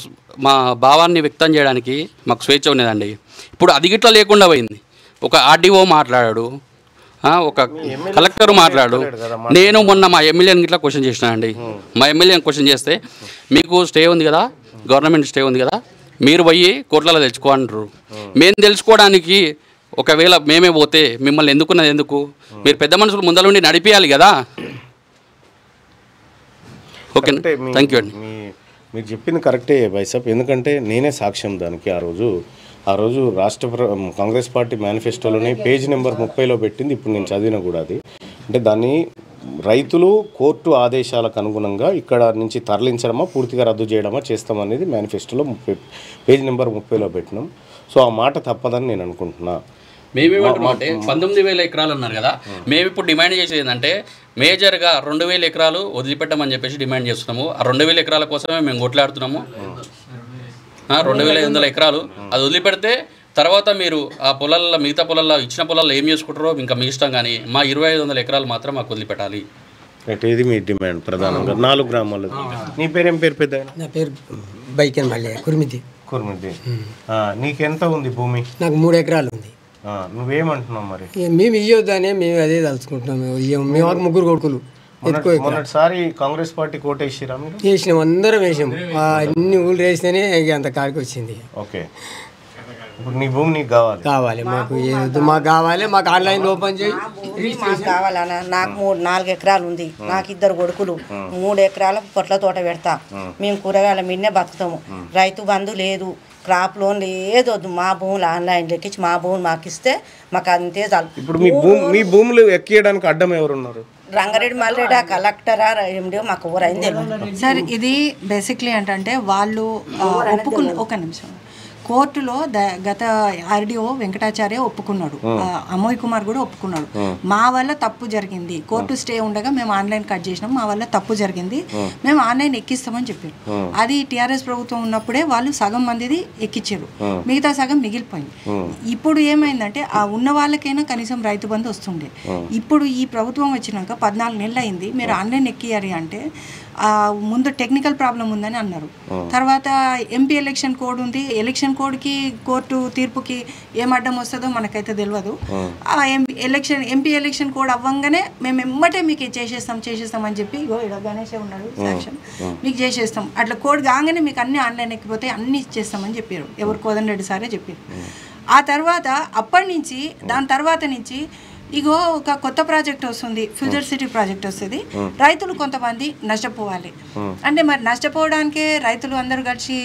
మా భావాన్ని వ్యక్తం చేయడానికి మాకు స్వేచ్ఛ ఉన్నదండి. ఇప్పుడు అది గిట్లా లేకుండా పోయింది. ఒక ఆర్డీఓ మాట్లాడాడు, ఒక కలెక్టర్ మాట్లాడు. నేను మొన్న మా ఎమ్మెల్యేని గిట్లా క్వశ్చన్ చేసినా అండి. మా ఎమ్మెల్యేని క్వశ్చన్ చేస్తే మీకు స్టే ఉంది కదా, గవర్నమెంట్ స్టే ఉంది కదా, మీరు పోయి కోట్లలో తెచ్చుకో అంటారు. మేము తెలుసుకోవడానికి ఒకవేళ మేమే పోతే మిమ్మల్ని ఎందుకున్నది ఎందుకు? మీరు పెద్ద మనుషులు ముందలుండి నడిపియాలి కదా. ఓకే, థ్యాంక్ యూ అండి.
మీరు చెప్పింది కరెక్టే బైసాబ్. ఎందుకంటే నేనే సాక్ష్యం దానికి. ఆ రోజు కాంగ్రెస్ పార్టీ మేనిఫెస్టోలోనే పేజ్ నెంబర్ 30లో పెట్టింది. ఇప్పుడు నేను చదివిన కూడా అది. అంటే దాన్ని రైతులు కోర్టు ఆదేశాలకు అనుగుణంగా ఇక్కడ నుంచి తరలించడమా పూర్తిగా రద్దు చేయడమా చేస్తామనేది మేనిఫెస్టోలో పేజ్ నెంబర్ 30లో పెట్టినాం. సో ఆ మాట తప్పదని నేను అనుకుంటున్నా.
మేమేమంటున్నాం అంటే 19,000 ఎకరాలు అన్నారు కదా, మేము ఇప్పుడు డిమాండ్ చేసేది ఏంటంటే మేజర్గా 2,000 ఎకరాలు వదిలిపెట్టమని చెప్పేసి డిమాండ్ చేస్తున్నాము. ఆ 2,000 ఎకరాల కోసమే మేము కొట్లాడుతున్నాము. 2,500 ఎకరాలు అది వదిలిపెడితే తర్వాత మీరు ఆ పొలాల్లో మిగతా పొలాల్లో ఇచ్చిన పొలాల్లో ఏం చేసుకుంటారో ఇంకా మీ ఇష్టం, కానీ మా 2,500 ఎకరాలు మాత్రం మాకు వదిలిపెట్టాలి.
ఇది మీ డిమాండ్ ప్రధానంగా. 4 గ్రామాలు. నీ పేరేం పేరు? పెద్ద
నా పేరు బైకెన్ మళ్ళీ కుర్మిది.
నీకెంత ఉంది భూమి?
నాకు 3 ఎకరాలు ఉంది.
నువ్వేమంటున్నావు మరి?
మేము ఇవ్వద్దని మేము అదే తలుచుకుంటున్నాం. మేము 3 కొడుకులు.
మొన్నటిసారి కాంగ్రెస్ పార్టీ కోటేసిరా మీరు?
వేసినాం, అందరం వేసినాం. అన్ని ఊళ్ళు వేస్తేనే అంత కాడికి వచ్చింది.
ఓకే, ఇప్పుడు నీ భూమి నీకు కావాలి.
మాకు కావాలి. మాకు ఆన్లైన్ ఓపెన్ చేయి.
మాకు కావాలన్నా. నాకు 4 ఎకరాలు ఉంది. నాకు 2 కొడుకులు. 3 ఎకరాల పొట్ల తోట పెడతా. మేము కూరగాయల మీదనే బతుకుతాము. రైతు బంధు లేదు, క్రాప్ లోన్ లేదు. మా భూములు ఆన్లైన్ లెక్కించి మా భూములు మాకు ఇస్తే మాకు అంతే చాలు.
ఇప్పుడు మీ భూములు ఎక్కియడానికి అడ్డం ఎవరున్నారు?
రంగారెడ్డి మల్రెడ్డి కలెక్టరా ఎండిఓ మాకు ఎవరైంది
సార్. ఇది బేసిక్లీ ఏంటంటే వాళ్ళు ఒప్పుకున్న ఒక నిమిషం కోర్టులో గత ఆర్డీఓ వెంకటాచార్య ఒప్పుకున్నాడు, అమోయ్ కుమార్ కూడా ఒప్పుకున్నాడు. మా వల్ల తప్పు జరిగింది, కోర్టు స్టే ఉండగా మేము ఆన్లైన్ కట్ చేసినాం, మా వల్ల తప్పు జరిగింది, మేము ఆన్లైన్ ఎక్కిస్తామని చెప్పారు. అది టీఆర్ఎస్ ప్రభుత్వం ఉన్నప్పుడే వాళ్ళు సగం మందిది ఎక్కించారు, మిగతా సగం మిగిలిపోయింది. ఇప్పుడు ఏమైందంటే ఆ ఉన్న వాళ్ళకైనా కనీసం రైతు బంధు వస్తుండే. ఇప్పుడు ఈ ప్రభుత్వం వచ్చినాక 14 నెలలు అయింది, మీరు ఆన్లైన్ ఎక్కియాలి అంటే ముందు టెక్నికల్ ప్రాబ్లం ఉందని అన్నారు. తర్వాత ఎంపీ ఎలక్షన్ కోడ్ ఉంది, ఎలక్షన్ కోడ్కి కోర్టు తీర్పుకి ఏం అడ్డం వస్తుందో మనకైతే తెలియదు. ఆ ఎంపీ ఎలక్షన్ కోడ్ అవ్వంగానే మేము ఎమ్మటే మీకు చేసేస్తాం అని చెప్పి ఇగో ఇక్కడ గణేష్ ఉన్నాడు సాక్ష్యం, మీకు చేసేస్తాం అట్లా కోడ్ కాగానే మీకు అన్ని ఆన్లైన్ ఎక్కిపోతే అన్ని ఇచ్చేస్తామని చెప్పారు. ఎవరు కోదండరెడ్డి సారే చెప్పారు. ఆ తర్వాత అప్పటి నుంచి దాని తర్వాత నుంచి ఇగో ఒక కొత్త ప్రాజెక్ట్ వస్తుంది, ఫ్యూచర్ సిటీ ప్రాజెక్ట్ వస్తుంది, రైతులు కొంతమంది నష్టపోవాలి అంటే మరి నష్టపోవడానికే రైతులు అందరూ కలిసి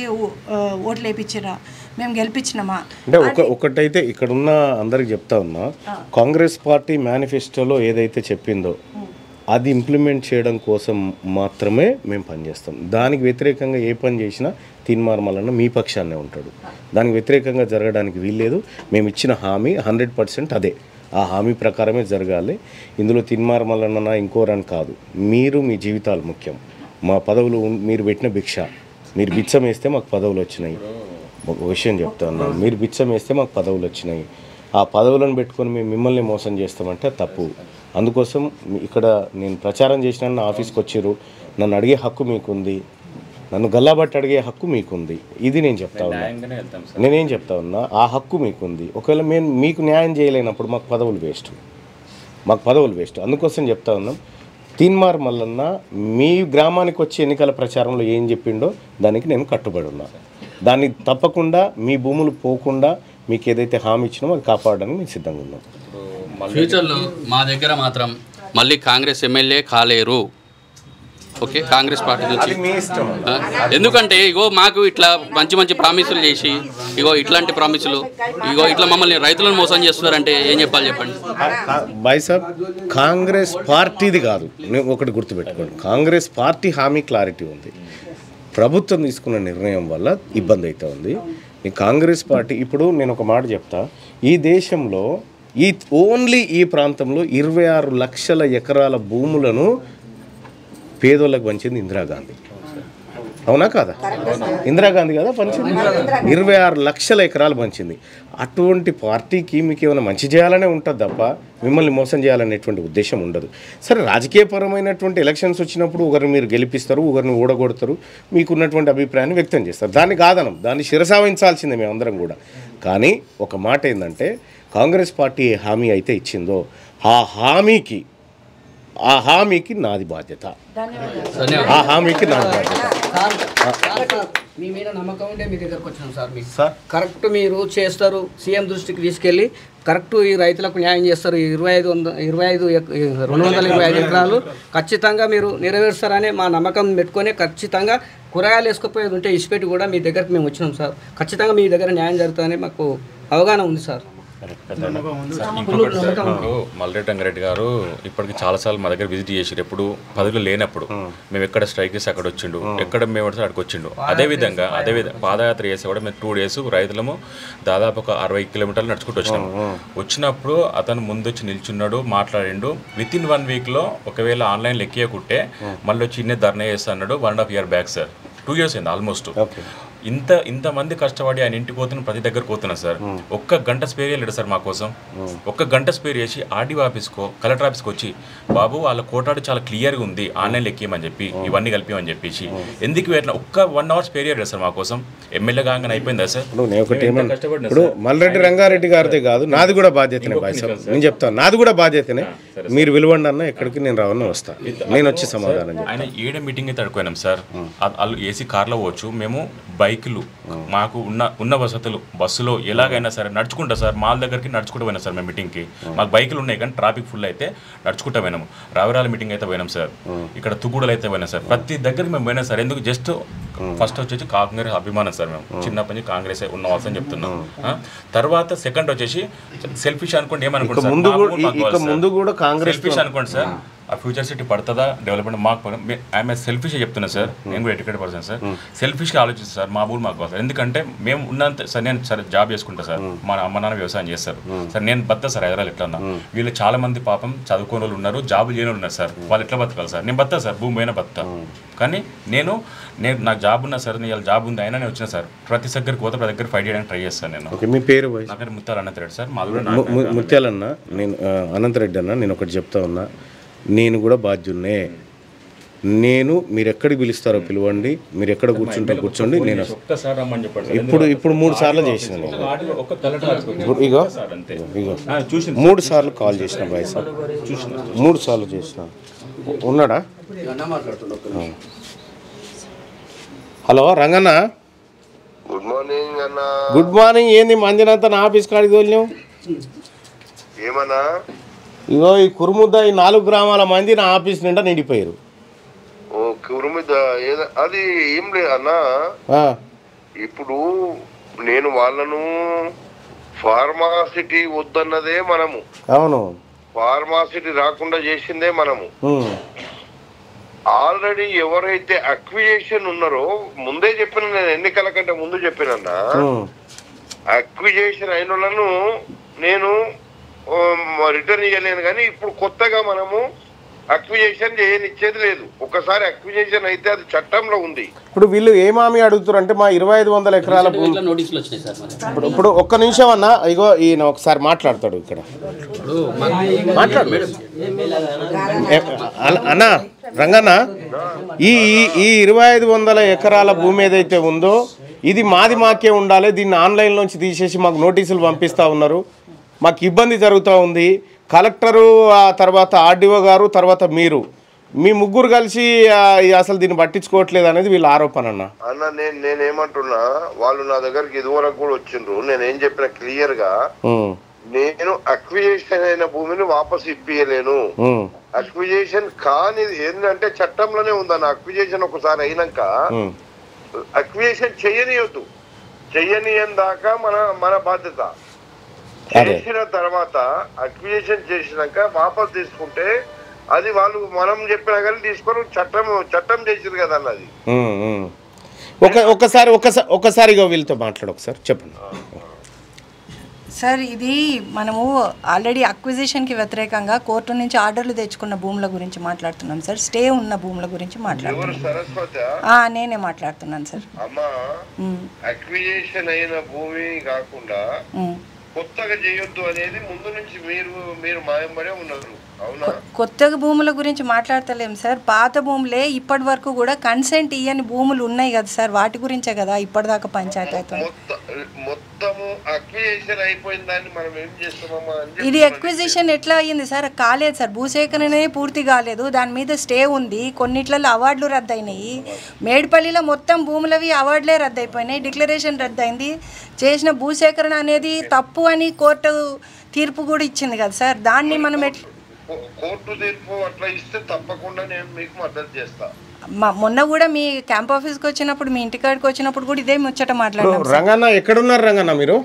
ఓట్లు వేయించారా, మేము గెలిపించినామా
అంటే ఒకటైతే ఇక్కడ ఉన్న అందరికి చెప్తా ఉన్నా, కాంగ్రెస్ పార్టీ మేనిఫెస్టోలో ఏదైతే చెప్పిందో అది ఇంప్లిమెంట్ చేయడం కోసం మాత్రమే మేము పనిచేస్తాం. దానికి వ్యతిరేకంగా ఏ పని చేసినా తీన్మార్ మల్లన్న మీ పక్షాన్నే ఉంటాడు. దానికి వ్యతిరేకంగా జరగడానికి వీల్లేదు. మేము ఇచ్చిన హామీ 100% అదే. ఆ హామీ ప్రకారమే జరగాలి. ఇందులో తీన్మార్ మల్లన్న ఇంకోరని కాదు. మీరు మీ జీవితాలు ముఖ్యం. మా పదవులు మీరు పెట్టిన భిక్ష. మీరు బిచ్చం వేస్తే మాకు పదవులు వచ్చినాయి. ఒక విషయం చెప్తాను, మీరు బిచ్చం వేస్తే మాకు పదవులు వచ్చినాయి. ఆ పదవులను పెట్టుకొని మేము మిమ్మల్ని మోసం చేస్తామంటే తప్పు. అందుకోసం ఇక్కడ నేను ప్రచారం చేసిన ఆఫీస్కి వచ్చారు, నన్ను అడిగే హక్కు మీకుంది, నన్ను గల్లాబట్టి అడిగే హక్కు మీకుంది. ఇది నేను చెప్తా ఉన్నా. నేనేం చెప్తా ఉన్నా, ఆ హక్కు మీకుంది. ఒకవేళ మేము మీకు న్యాయం చేయలేనప్పుడు మాకు పదవులు వేస్ట్. అందుకోసం చెప్తా ఉన్నాం, తీన్మార్ మల్లన్న మీ గ్రామానికి వచ్చి ఎన్నికల ప్రచారంలో ఏం చెప్పిండో దానికి నేను కట్టుబడి ఉన్నా. దాన్ని తప్పకుండా మీ భూములు పోకుండా మీకు ఏదైతే హామీ ఇచ్చినో అది కాపాడడానికి మేము సిద్ధంగా ఉన్నాం.
ఫ్యూచర్లో మా దగ్గర మాత్రం మళ్ళీ కాంగ్రెస్ ఎమ్మెల్యే కాలేరు. ఓకే, కాంగ్రెస్ పార్టీ నుంచి. ఎందుకంటే ఇగో మాకు ఇట్లా మంచి ప్రామిసులు చేసి ఇట్లాంటి ప్రామిసులు ఇట్లా మమ్మల్ని రైతులను మోసం చేస్తున్నారంటే ఏం చెప్పాలి చెప్పండి.
బాయ్ సాబ్, కాంగ్రెస్ పార్టీది కాదు, నేను ఒకటి గుర్తుపెట్టుకోండి. కాంగ్రెస్ పార్టీ హామీ క్లారిటీ ఉంది. ప్రభుత్వం తీసుకున్న నిర్ణయం వల్ల ఇబ్బంది అయితే ఉంది. ఈ కాంగ్రెస్ పార్టీ ఇప్పుడు నేను ఒక మాట చెప్తా, ఈ దేశంలో ఓన్లీ ఈ ప్రాంతంలో 26 లక్షల ఎకరాల భూములను పేదోళ్ళకి పంచింది ఇందిరాగాంధీ. అవునా కాదా? ఇందిరాగాంధీ కదా పంచింది. 26 లక్షల ఎకరాలు పంచింది. అటువంటి పార్టీకి మీకు ఏమైనా మంచి చేయాలనే ఉంటుంది తప్ప మిమ్మల్ని మోసం చేయాలనేటువంటి ఉద్దేశం ఉండదు. సరే, రాజకీయపరమైనటువంటి ఎలక్షన్స్ వచ్చినప్పుడు ఒకరిని మీరు గెలిపిస్తారు, ఒకరిని ఓడగొడతారు, మీకున్నటువంటి అభిప్రాయాన్ని వ్యక్తం చేస్తారు. దాన్ని కాదనం, దాన్ని శిరసావహించాల్సిందే మేమందరం కూడా. కానీ ఒక మాట ఏంటంటే, కాంగ్రెస్ పార్టీ ఏ హామీ అయితే ఇచ్చిందో ఆ హామీకి నాది బాధ్యత.
మీ మీద నమ్మకం ఉంటే మీ దగ్గరకు వచ్చాం సార్. మీకు కరెక్ట్ మీరు చేస్తారు, సీఎం దృష్టికి తీసుకెళ్ళి కరెక్ట్ ఈ రైతులకు న్యాయం చేస్తారు. 225 ఎకరాలు ఖచ్చితంగా మీరు నెరవేరుస్తారని మా నమ్మకం పెట్టుకొని ఖచ్చితంగా కూరగాయలు వేసుకుపోయేది ఉంటే ఇసిపెట్టి కూడా మీ దగ్గరకు మేము వచ్చినాం సార్. ఖచ్చితంగా మీ దగ్గర న్యాయం జరుగుతుందని మాకు అవగాహన ఉంది సార్.
మల్రెడ్డి రంగారెడ్డి గారు ఇప్పటికి చాలాసార్లు మా దగ్గర విజిట్ చేసారు. ఎప్పుడు పదవిలో లేనప్పుడు మేము ఎక్కడ స్ట్రైక్ చేసి అక్కడ వచ్చిండు, ఎక్కడ మేము అక్కడికి వచ్చిండు. అదేవిధంగా పాదయాత్ర చేసి కూడా మేము 2 days రైతులము దాదాపు ఒక 60 కిలోమీటర్లు నడుచుకుంటూ వచ్చినప్పుడు అతను ముందు వచ్చి నిల్చున్నాడు, మాట్లాడిండు. వితిన్ 1 weekలో ఒకవేళ ఆన్లైన్లో ఎక్కియకుంటే మళ్ళీ వచ్చి ఇన్నే ధర్నా చేస్తా అన్నాడు. 1.5 year బ్యాక్ సార్, 2 years అయింది ఆల్మోస్ట్. ఇంతమంది కష్టపడి ఆయన ఇంటికి పోతున్నా, ప్రతి దగ్గర పోతున్నా సార్. 1 గంట స్పేర్ చేయలేడు సార్ మా కోసం. 1 గంట స్పేర్ చేసి ఆర్డీఓ ఆఫీస్కో కలెక్టర్ ఆఫీస్కి వచ్చి, బాబు వాళ్ళ కోటాడు చాలా క్లియర్గా ఉంది, ఆన్లైన్లో ఎక్కియమని చెప్పి ఇవన్నీ కలిపిమని చెప్పేసి ఎందుకు వేట్లా 1 hour స్పేర్ చేయలేదు సార్ మా కోసం. ఎమ్మెల్యే కాగానే అయిపోయిందా సార్?
ఇప్పుడు మల్రెడ్డి రంగారెడ్డి గారిదే కాదు, నాది కూడా బాధ్యతనే బాయ్ సార్. నేను చెప్తాను, నాది కూడా బాధ్యతనే. మీరు విలువండి అన్న, ఎక్కడికి నేను రావన్నా వస్తా, నేను వచ్చి సమాధానం.
ఆయన 7 మీటింగ్ అయితే అడుగుపోయినాం సార్. వాళ్ళు ఏసీ కార్లో పోవచ్చు, మేము బైకులు మాకు ఉన్న వసతులు బస్సులో ఎలాగైనా సరే నడుచుకుంటా సార్. మాల్ దగ్గరికి నడుచుకుంటూ పోయినా సార్ మేము మీటింగ్కి. మాకు బైకులు ఉన్నాయి కానీ ట్రాఫిక్ ఫుల్ అయితే నడుచుకుంటూ పోయినాము. రావిరాల మీటింగ్ అయితే పోయినాం సార్, ఇక్కడ తుగూడలు అయితే పోయినా సార్. ప్రతి దగ్గరికి మేము పోయినా సార్. ఎందుకు జస్ట్ ఫస్ట్ వచ్చేసి కాంగ్రెస్ అభిమానం సార్. మేము చిన్నప్పటి నుంచి కాంగ్రెస్ ఉన్న అవసరం చెప్తున్నాం. తర్వాత సెకండ్ వచ్చేసి సెల్ఫిష్ అనుకోండి, ఏమనుకోండి సార్, సెల్ఫిష్ అనుకోండి సార్. ఆ ఫ్యూచర్ సిటీ పడుతుందా డెవలప్మెంట్ మాకు ఐఎమ్ సెల్ఫిష్ చెప్తున్నా సార్. నేను కూడా ఎడ్యుకేటెడ్ పర్సన్ సార్. సెల్ఫిష్గా ఆలోచిస్తాను సార్. మా ఊరు మాకు కావాలి సార్. ఎందుకంటే మేము ఉన్నంత సార్, నేను సరే జాబ్ చేసుకుంటా సార్, మా అమ్మ నాన్న వ్యవసాయం చేస్తారు సార్. నేను బతా సార్ హైదరాబాద్ ఎట్లా ఉన్నా. వీళ్ళు చాలా మంది పాపం చదువుకోని వాళ్ళు ఉన్నారు, జాబులు చేయని ఉన్నారు సార్. వాళ్ళు ఎట్లా బతకాలి సార్? నేను బతా సార్, భూమి అయినా బతా. కానీ నేను నాకు జాబ్ ఉన్నా సార్, నేను జాబ్ ఉంది అయినా నేను వచ్చిన సార్. ప్రతి దగ్గర కోత ప్రతి దగ్గర ఫైట్ చేయడానికి ట్రై చేస్తాను నేను.
మీ పేరు?
నా పేరు ముత్యాల అనంతరెడ్డి సార్.
ముత్యాలన్న, నేను అనంతరెడ్డి అన్న. నేను ఒకటి చెప్తా ఉన్నా, నేను కూడా బాధ్యున్నే. మీరు ఎక్కడికి పిలుస్తారో పిలవండి, మీరు ఎక్కడ కూర్చుంటారో కూర్చోండి. నేను ఇప్పుడు 3 సార్లు చేసిన, ఇగో 3 సార్లు కాల్ చేసిన బాయ్ సార్. 3 సార్లు చేసిన. ఉన్నాడా? హలో రంగన్న,
గుడ్ మార్నింగ్ అన్న.
Good morning. ఏంది మందినంతా నా ఆఫీస్ కాడికి తోలినావు?
ఏమన్నా?
ఇగో ఈ కురుముద్ద ఈ 4 గ్రామాల మంది నా ఆఫీస్ నిండా నిండిపోయారు.
ఓ కురుముద్ద అది ఏం లేదు అన్న. ఇప్పుడు నేను వాళ్ళను ఫార్మాసిటీ వద్దన్నదే మనము.
అవును.
ఫార్మాసిటీ రాకుండా చేసిందే మనము. ఆల్రెడీ ఎవరైతే అక్విజేషన్ ఉన్నారో ముందే చెప్పిన, నేను ఎన్నికల కంటే ముందు చెప్పినన్నా, అక్విజేషన్ అయిన వాళ్ళను నేను రిటర్న్ ఇవ్వలేను. కానీ ఇప్పుడు కొత్తగా మనము అక్విజేషన్ చేయనిచ్చేది లేదు. ఒకసారి అక్విజేషన్ అయితే అది చట్టంలో ఉంది.
ఇప్పుడు వీళ్ళు ఏమామి అడుగుతారు అంటే మా 2500 ఎకరాల భూమి.
నోటీసులు వచ్చినాయి సార్.
ఇప్పుడు ఒక్క నిమిషం అన్న, ఇగో ఈయన ఒకసారి మాట్లాడతాడు ఇక్కడ. మాట్లాడు అన్న. రంగన్న, ఈ 2500 ఎకరాల భూమి ఏదైతే ఉందో ఇది మాకే ఉండాలి, దీన్ని ఆన్లైన్లోంచి తీసేసి మాకు నోటీసులు పంపిస్తూ ఉన్నారు, మాకు ఇబ్బంది జరుగుతూ ఉంది. కలెక్టరు, తర్వాత ఆర్డీఓ గారు, తర్వాత మీరు, మీ ముగ్గురు కలిసి అసలు దీన్ని పట్టించుకోవట్లేదు అనేది వీళ్ళ ఆరోపణ.
అన్న నేనేమంటున్నా, వాళ్ళు నా దగ్గరికి ఇదివరకు కూడా వచ్చిండ్రు. నేనేం చెప్పిన క్లియర్ గా, నేను అక్విజేషన్ అయిన భూమిని వాపసు ఇప్పియలేను. అక్విజేషన్ కానిది ఏంటంటే చట్టంలోనే ఉందన్న. అక్విజేషన్ ఒకసారి అయినాక అక్విజేషన్ చెయ్యనియొద్దు. చెయ్యనియని దాకా మన బాధ్యత. చేసిన తర్వాత అక్విజేషన్ చేసినాక వాపస్ తీసుకుంటే అది వాళ్ళు మనం చెప్పినా కానీ తీసుకొని చట్టం చేసింది కదా అన్నది.
ఒకసారి వీళ్ళతో మాట్లాడు, ఒకసారి చెప్పండి
సార్. ఇది మనము ఆల్రెడీ అక్విజిషన్కి వ్యతిరేకంగా కోర్టు నుంచి ఆర్డర్లు తెచ్చుకున్న భూముల గురించి మాట్లాడుతున్నాం సార్. స్టే ఉన్న భూముల గురించి మాట్లాడుతున్నాం. నేనే మాట్లాడుతున్నాను సార్.
అమ్మా, అక్విజిషన్ అయిన భూమి కాకుండా కొత్తగా చేయొద్దు అనేది ముందు నుంచి మీరు మాయంబడే ఉన్నారు. అవునా?
కొత్తగా భూముల గురించి మాట్లాడతలేం సార్. పాత భూములే ఇప్పటి వరకు కూడా కన్సెంట్ ఇయ్యని భూములు ఉన్నాయి కదా సార్, వాటి గురించే కదా ఇప్పటిదాకా పంచాయతీ అవుతుంది.
మొత్తము అక్విజిషన్ అయిపోయిన దాన్ని మనం ఏం చేస్తామమ్మా?
ఇది అక్విజిషన్ ఎట్లా అయ్యింది సార్? కాలేదు సార్, భూసేకరణనే పూర్తి కాలేదు. దాని మీద స్టే ఉంది. కొన్నిట్లలో అవార్డులు రద్దయినాయి. మేడిపల్లిలో మొత్తం భూములవి అవార్డులే రద్దయిపోయినాయి, డిక్లరేషన్ రద్దయింది. చేసిన భూసేకరణ అనేది తప్పు అని కోర్టు తీర్పు కూడా ఇచ్చింది కదా సార్. దాన్ని మనం
కోర్టు తీర్పు అట్లా ఇస్తే తప్పకుండా నేను మీకు మద్దతు చేస్తా.
మొన్న కూడా మీ క్యాంప్ ఆఫీస్కి వచ్చినప్పుడు, మీ ఇంటికాడికి వచ్చినప్పుడు కూడా ఇదే ముచ్చట మాట్లాడారు.
రంగన్న, ఎక్కడున్నారు రంగన్న మీరు?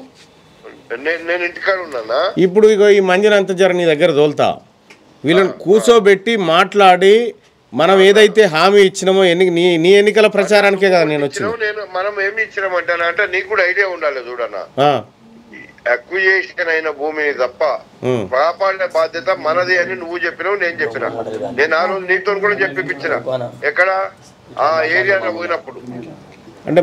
నేను ఇంటికాడ ఉన్నానా?
ఇప్పుడు ఇగో ఈ మంజనంత జర నీ దగ్గర తోలుతా, వీళ్ళని కూర్చోబెట్టి మాట్లాడి మనం ఏదైతే హామీ ఇచ్చినామో నీ ఎన్నికల ప్రచారానికే కదా నేను వచ్చిన.
మనం ఏమి ఇచ్చినామంటే నీకు కూడా ఐడియా ఉండాలి చూడన్నా. అక్విజిషన్ అయిన భూమిని తప్ప కాపాడే బాధ్యత మనది అని నువ్వు చెప్పినావు, నేను చెప్పినా. నేను ఆ రోజు నీతో కూడా చెప్పిపించిన, ఎక్కడ ఆ ఏరియాలో పోయినప్పుడు.
అంటే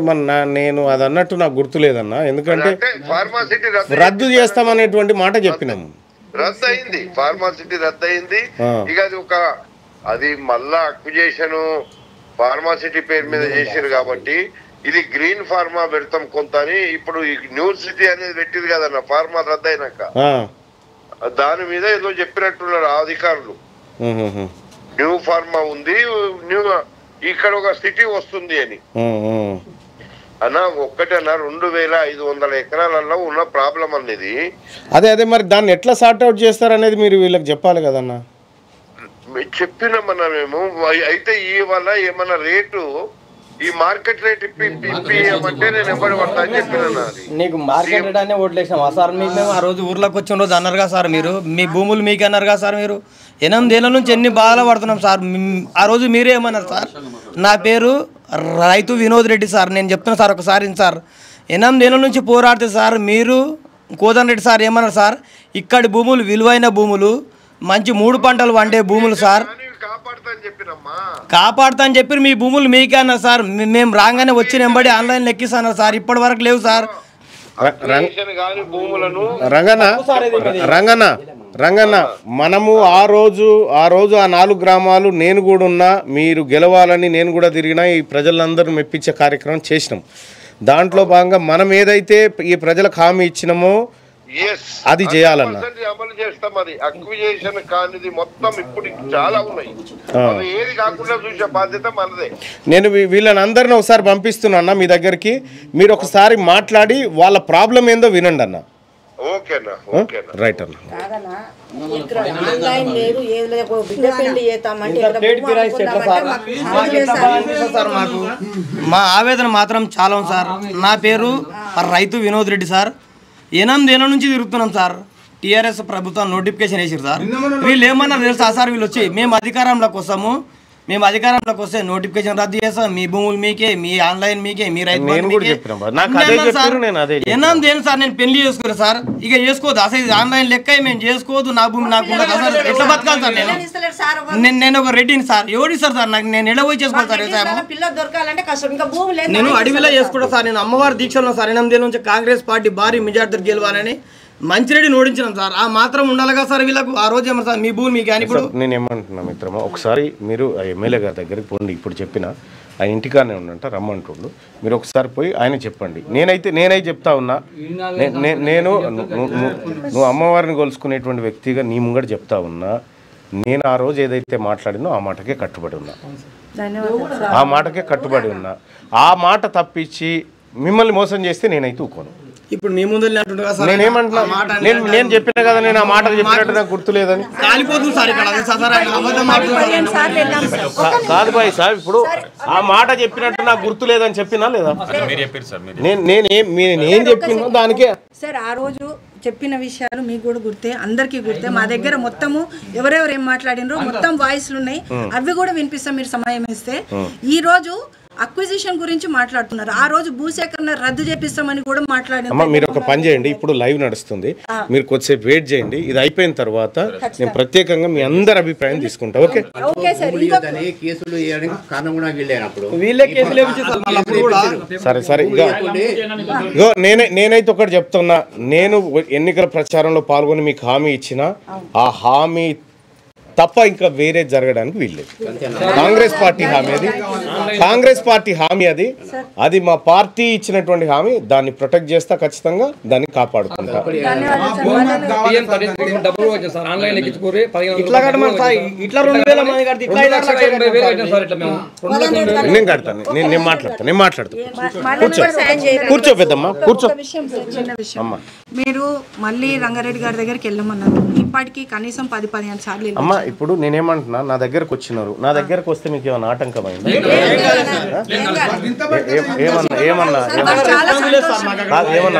నేను అది అన్నట్టు నాకు గుర్తులేదన్నా, ఎందుకంటే
ఫార్మాసిటీ
రద్దు చేస్తామనేటువంటి మాట చెప్పినాము.
రద్దు అయింది, ఫార్మాసిటీ రద్దు అయింది. ఇక అది మళ్ళా అక్విజిషన్ ఫార్మాసిటీ పేరు మీద చేసారు కాబట్టి ఇది గ్రీన్ ఫార్మా పెడతాం కొంత అని. ఇప్పుడు ఈ న్యూ సిటీ అనేది పెట్టింది కదన్న, ఫార్మా రద్దు అయినాక దాని మీద ఏదో చెప్పినట్టున్నారు అధికారులు. న్యూ ఫార్మా ఉంది, ఇక్కడ ఒక సిటీ వస్తుంది అని. అన్న ఒక్కటన్నా 2500 ఎకరాలలో ఉన్న ప్రాబ్లం అనేది.
అదే మరి దాన్ని ఎట్లా సార్ట్ అవుట్ చేస్తారనేది మీరు వీళ్ళకి చెప్పాలి కదన్నా.
చెప్పినామన్నా మేము. అయితే ఈ వల్ల ఏమన్నా రేటు, ఈ మార్కెట్ రేట్ ఇప్పిమంటే నేను ఎవరు పడతా అని చెప్పినా.
నీకు మార్కెట్ రేట్ అనే ఓట్లేసినామా సార్? మేము ఆ రోజు ఊర్లోకి వచ్చిన రోజు అన్నారు కదా సార్, మీరు మీ భూములు మీకు అన్నారు కదా సార్. మీరు 8 ఏళ్ళ నుంచి ఎన్ని బాధలు పడుతున్నాం సార్. ఆ రోజు మీరే ఏమన్నారు సార్? నా పేరు రైతు వినోద్ రెడ్డి సార్, నేను చెప్తున్నా సార్ ఒకసారి సార్. 8 ఏళ్ళ నుంచి పోరాడితే సార్ మీరు కోదన్ రెడ్డి సార్ ఏమన్నారు సార్? ఇక్కడి భూములు విలువైన భూములు, మంచి 3 పంటలు వండే భూములు సార్, కాపాడుతా అని చెప్పి మీ భూములు మీకే అన్నారు సార్. మేము రాగానే వచ్చి నెంబడి ఆన్లైన్ లెక్కిస్తాను సార్. ఇప్పటి వరకు లేవు సార్.
రంగన్న మనము ఆ రోజు ఆ 4 గ్రామాలు నేను కూడా ఉన్నా, మీరు గెలవాలని నేను కూడా తిరిగినా, ఈ ప్రజలందరూ మెప్పించే కార్యక్రమం చేసినాం. దాంట్లో భాగంగా మనం ఏదైతే ఈ ప్రజలకు హామీ ఇచ్చినామో అది చేయాలన్నా
అమలు చేస్తాం. అది అక్విజిషన్ కానిది మొత్తం ఇప్పుడు చాలా ఉన్నాయి, ఏది కాకుండా చూసే బాధ్యత మనదే.
నేను వీళ్ళని అందరిని ఒకసారి పంపిస్తున్నా మీ దగ్గరికి, మీరు ఒకసారి మాట్లాడి వాళ్ళ ప్రాబ్లం ఏందో వినండి అన్న.
ఓకేనా?
రైట్ అన్న.
మా ఆవేదన మాత్రం చాలా ఉంది సార్. నా పేరు రైతు వినోద్ రెడ్డి సార్. 8 ఏళ్ళ నుంచి తిరుగుతున్నాం సార్. టీఆర్ఎస్ ప్రభుత్వం నోటిఫికేషన్ వేసారు సార్. వీళ్ళు ఏమన్నా తెలుసా సార్, వీళ్ళు వచ్చి మేము అధికారంలోకి వస్తాము, మేము అధికారంలోకి వస్తే నోటిఫికేషన్ రద్దు చేస్తాం, మీ భూములు మీకే, మీ ఆన్లైన్ మీకే, మీ రైతు ఏం సార్. నేను పెళ్లి చేసుకోరు సార్, ఇక చేసుకోవద్దు అసలు, ఇది ఆన్లైన్ లెక్క మేము చేసుకోవద్దు, నా భూమి నాకు ఉండదు అసలు. ఎట్లా బతకాలి సార్ నేను ఒక రెడ్డిని సార్, ఎవరిస్తారు సార్ నాకు, నేను ఎడ పోయి చేసుకోవాలి సార్ వ్యవసాయం. నేను అడవిలో చేసుకుంటా సార్, నేను అమ్మవారి దీక్షలో సార్ 8 నుంచి కాంగ్రెస్ పార్టీ భారీ మెజార్టీ గెలవాలని మంచిరెడ్డిని ఓడించినాం సార్. ఆ మాత్రం ఉండాలిగా సార్ వీళ్ళకు. ఆ రోజు ఏమన్నా సార్ మీ భూమి మీకు అని. ఇప్పుడు
నేను ఏమంటున్నా మిత్రమా, ఒకసారి మీరు ఆ ఎమ్మెల్యే గారి దగ్గరికి పోండి, ఇప్పుడు చెప్పిన ఆయన ఇంటికానే ఉన్నంట రమ్మంటుండు, మీరు ఒకసారి పోయి ఆయన చెప్పండి. నేనైతే చెప్తా ఉన్నా, నేను నువ్వు అమ్మవారిని కొలుసుకునేటువంటి వ్యక్తిగా నీ ముంగడ చెప్తా ఉన్నా, నేను ఆ రోజు ఏదైతే మాట్లాడినో ఆ మాటకే కట్టుబడి ఉన్నా, ఆ మాటకే కట్టుబడి ఉన్నా. ఆ మాట తప్పించి మిమ్మల్ని మోసం చేస్తే నేనైతే ఊకోను.
ఇప్పుడు మీ ముందు
నేనేమంటున్నా, నేను చెప్పిన కదా, నేను ఆ మాట చెప్పినట్టు నాకు గుర్తులేదని. కాదు బాయ్ సార్, ఇప్పుడు ఆ మాట చెప్పినట్టు నాకు గుర్తులేదని చెప్పినా లేదా? నేనేం చెప్పినా దానికే
సార్ ఆ రోజు చెప్పిన విషయాలు మీకు కూడా గుర్తే, అందరికీ గుర్తే. మా దగ్గర మొత్తము ఎవరెవరు ఏం మాట్లాడినరో మొత్తం వాయిస్లు ఉన్నాయి, అవి కూడా వినిపిస్తాం మీరు సమయం ఇస్తే. ఈ రోజు అక్విజిషన్ గురించి మాట్లాడుతున్నారు, ఆ రోజు భూసేకరణ రద్దు చేపిస్తామని కూడా మాట్లాడారు.
మీరు ఒక పని చేయండి, ఇప్పుడు లైవ్ నడుస్తుంది, మీరు కొద్దిసేపు వెయిట్ చేయండి, ఇది అయిపోయిన తర్వాత నేను ప్రత్యేకంగా మీ అందరి అభిప్రాయం తీసుకుంటా. ఓకే సరే ఇగో నేనైతే ఒకటి చెప్తున్నా, నేను ఎన్నికల ప్రచారంలో పాల్గొని మీకు హామీ ఇచ్చిన ఆ హామీ తప్ప ఇంకా వేరే జరగడానికి వీల్లేదు. కాంగ్రెస్ పార్టీ హామీ అది, కాంగ్రెస్ పార్టీ హామీ అది మా పార్టీ ఇచ్చినటువంటి హామీ, దాన్ని ప్రొటెక్ట్ చేస్తా, ఖచ్చితంగా దాన్ని కాపాడుకుంటా. నేను కడతాను, నేను మాట్లాడతాను. కూర్చో పెద్దమ్మా, కూర్చో.
మీరు మళ్ళీ రంగారెడ్డి గారి దగ్గరికి వెళ్ళమన్నారు, ఇప్పటికి కనీసం 10-15 సార్లు.
అమ్మా ఇప్పుడు నేనేమంటున్నా, నా దగ్గరకు వచ్చినారు, నా దగ్గరకు వస్తే మీకు ఏమైనా ఆటంకమైంది? ఏమన్నా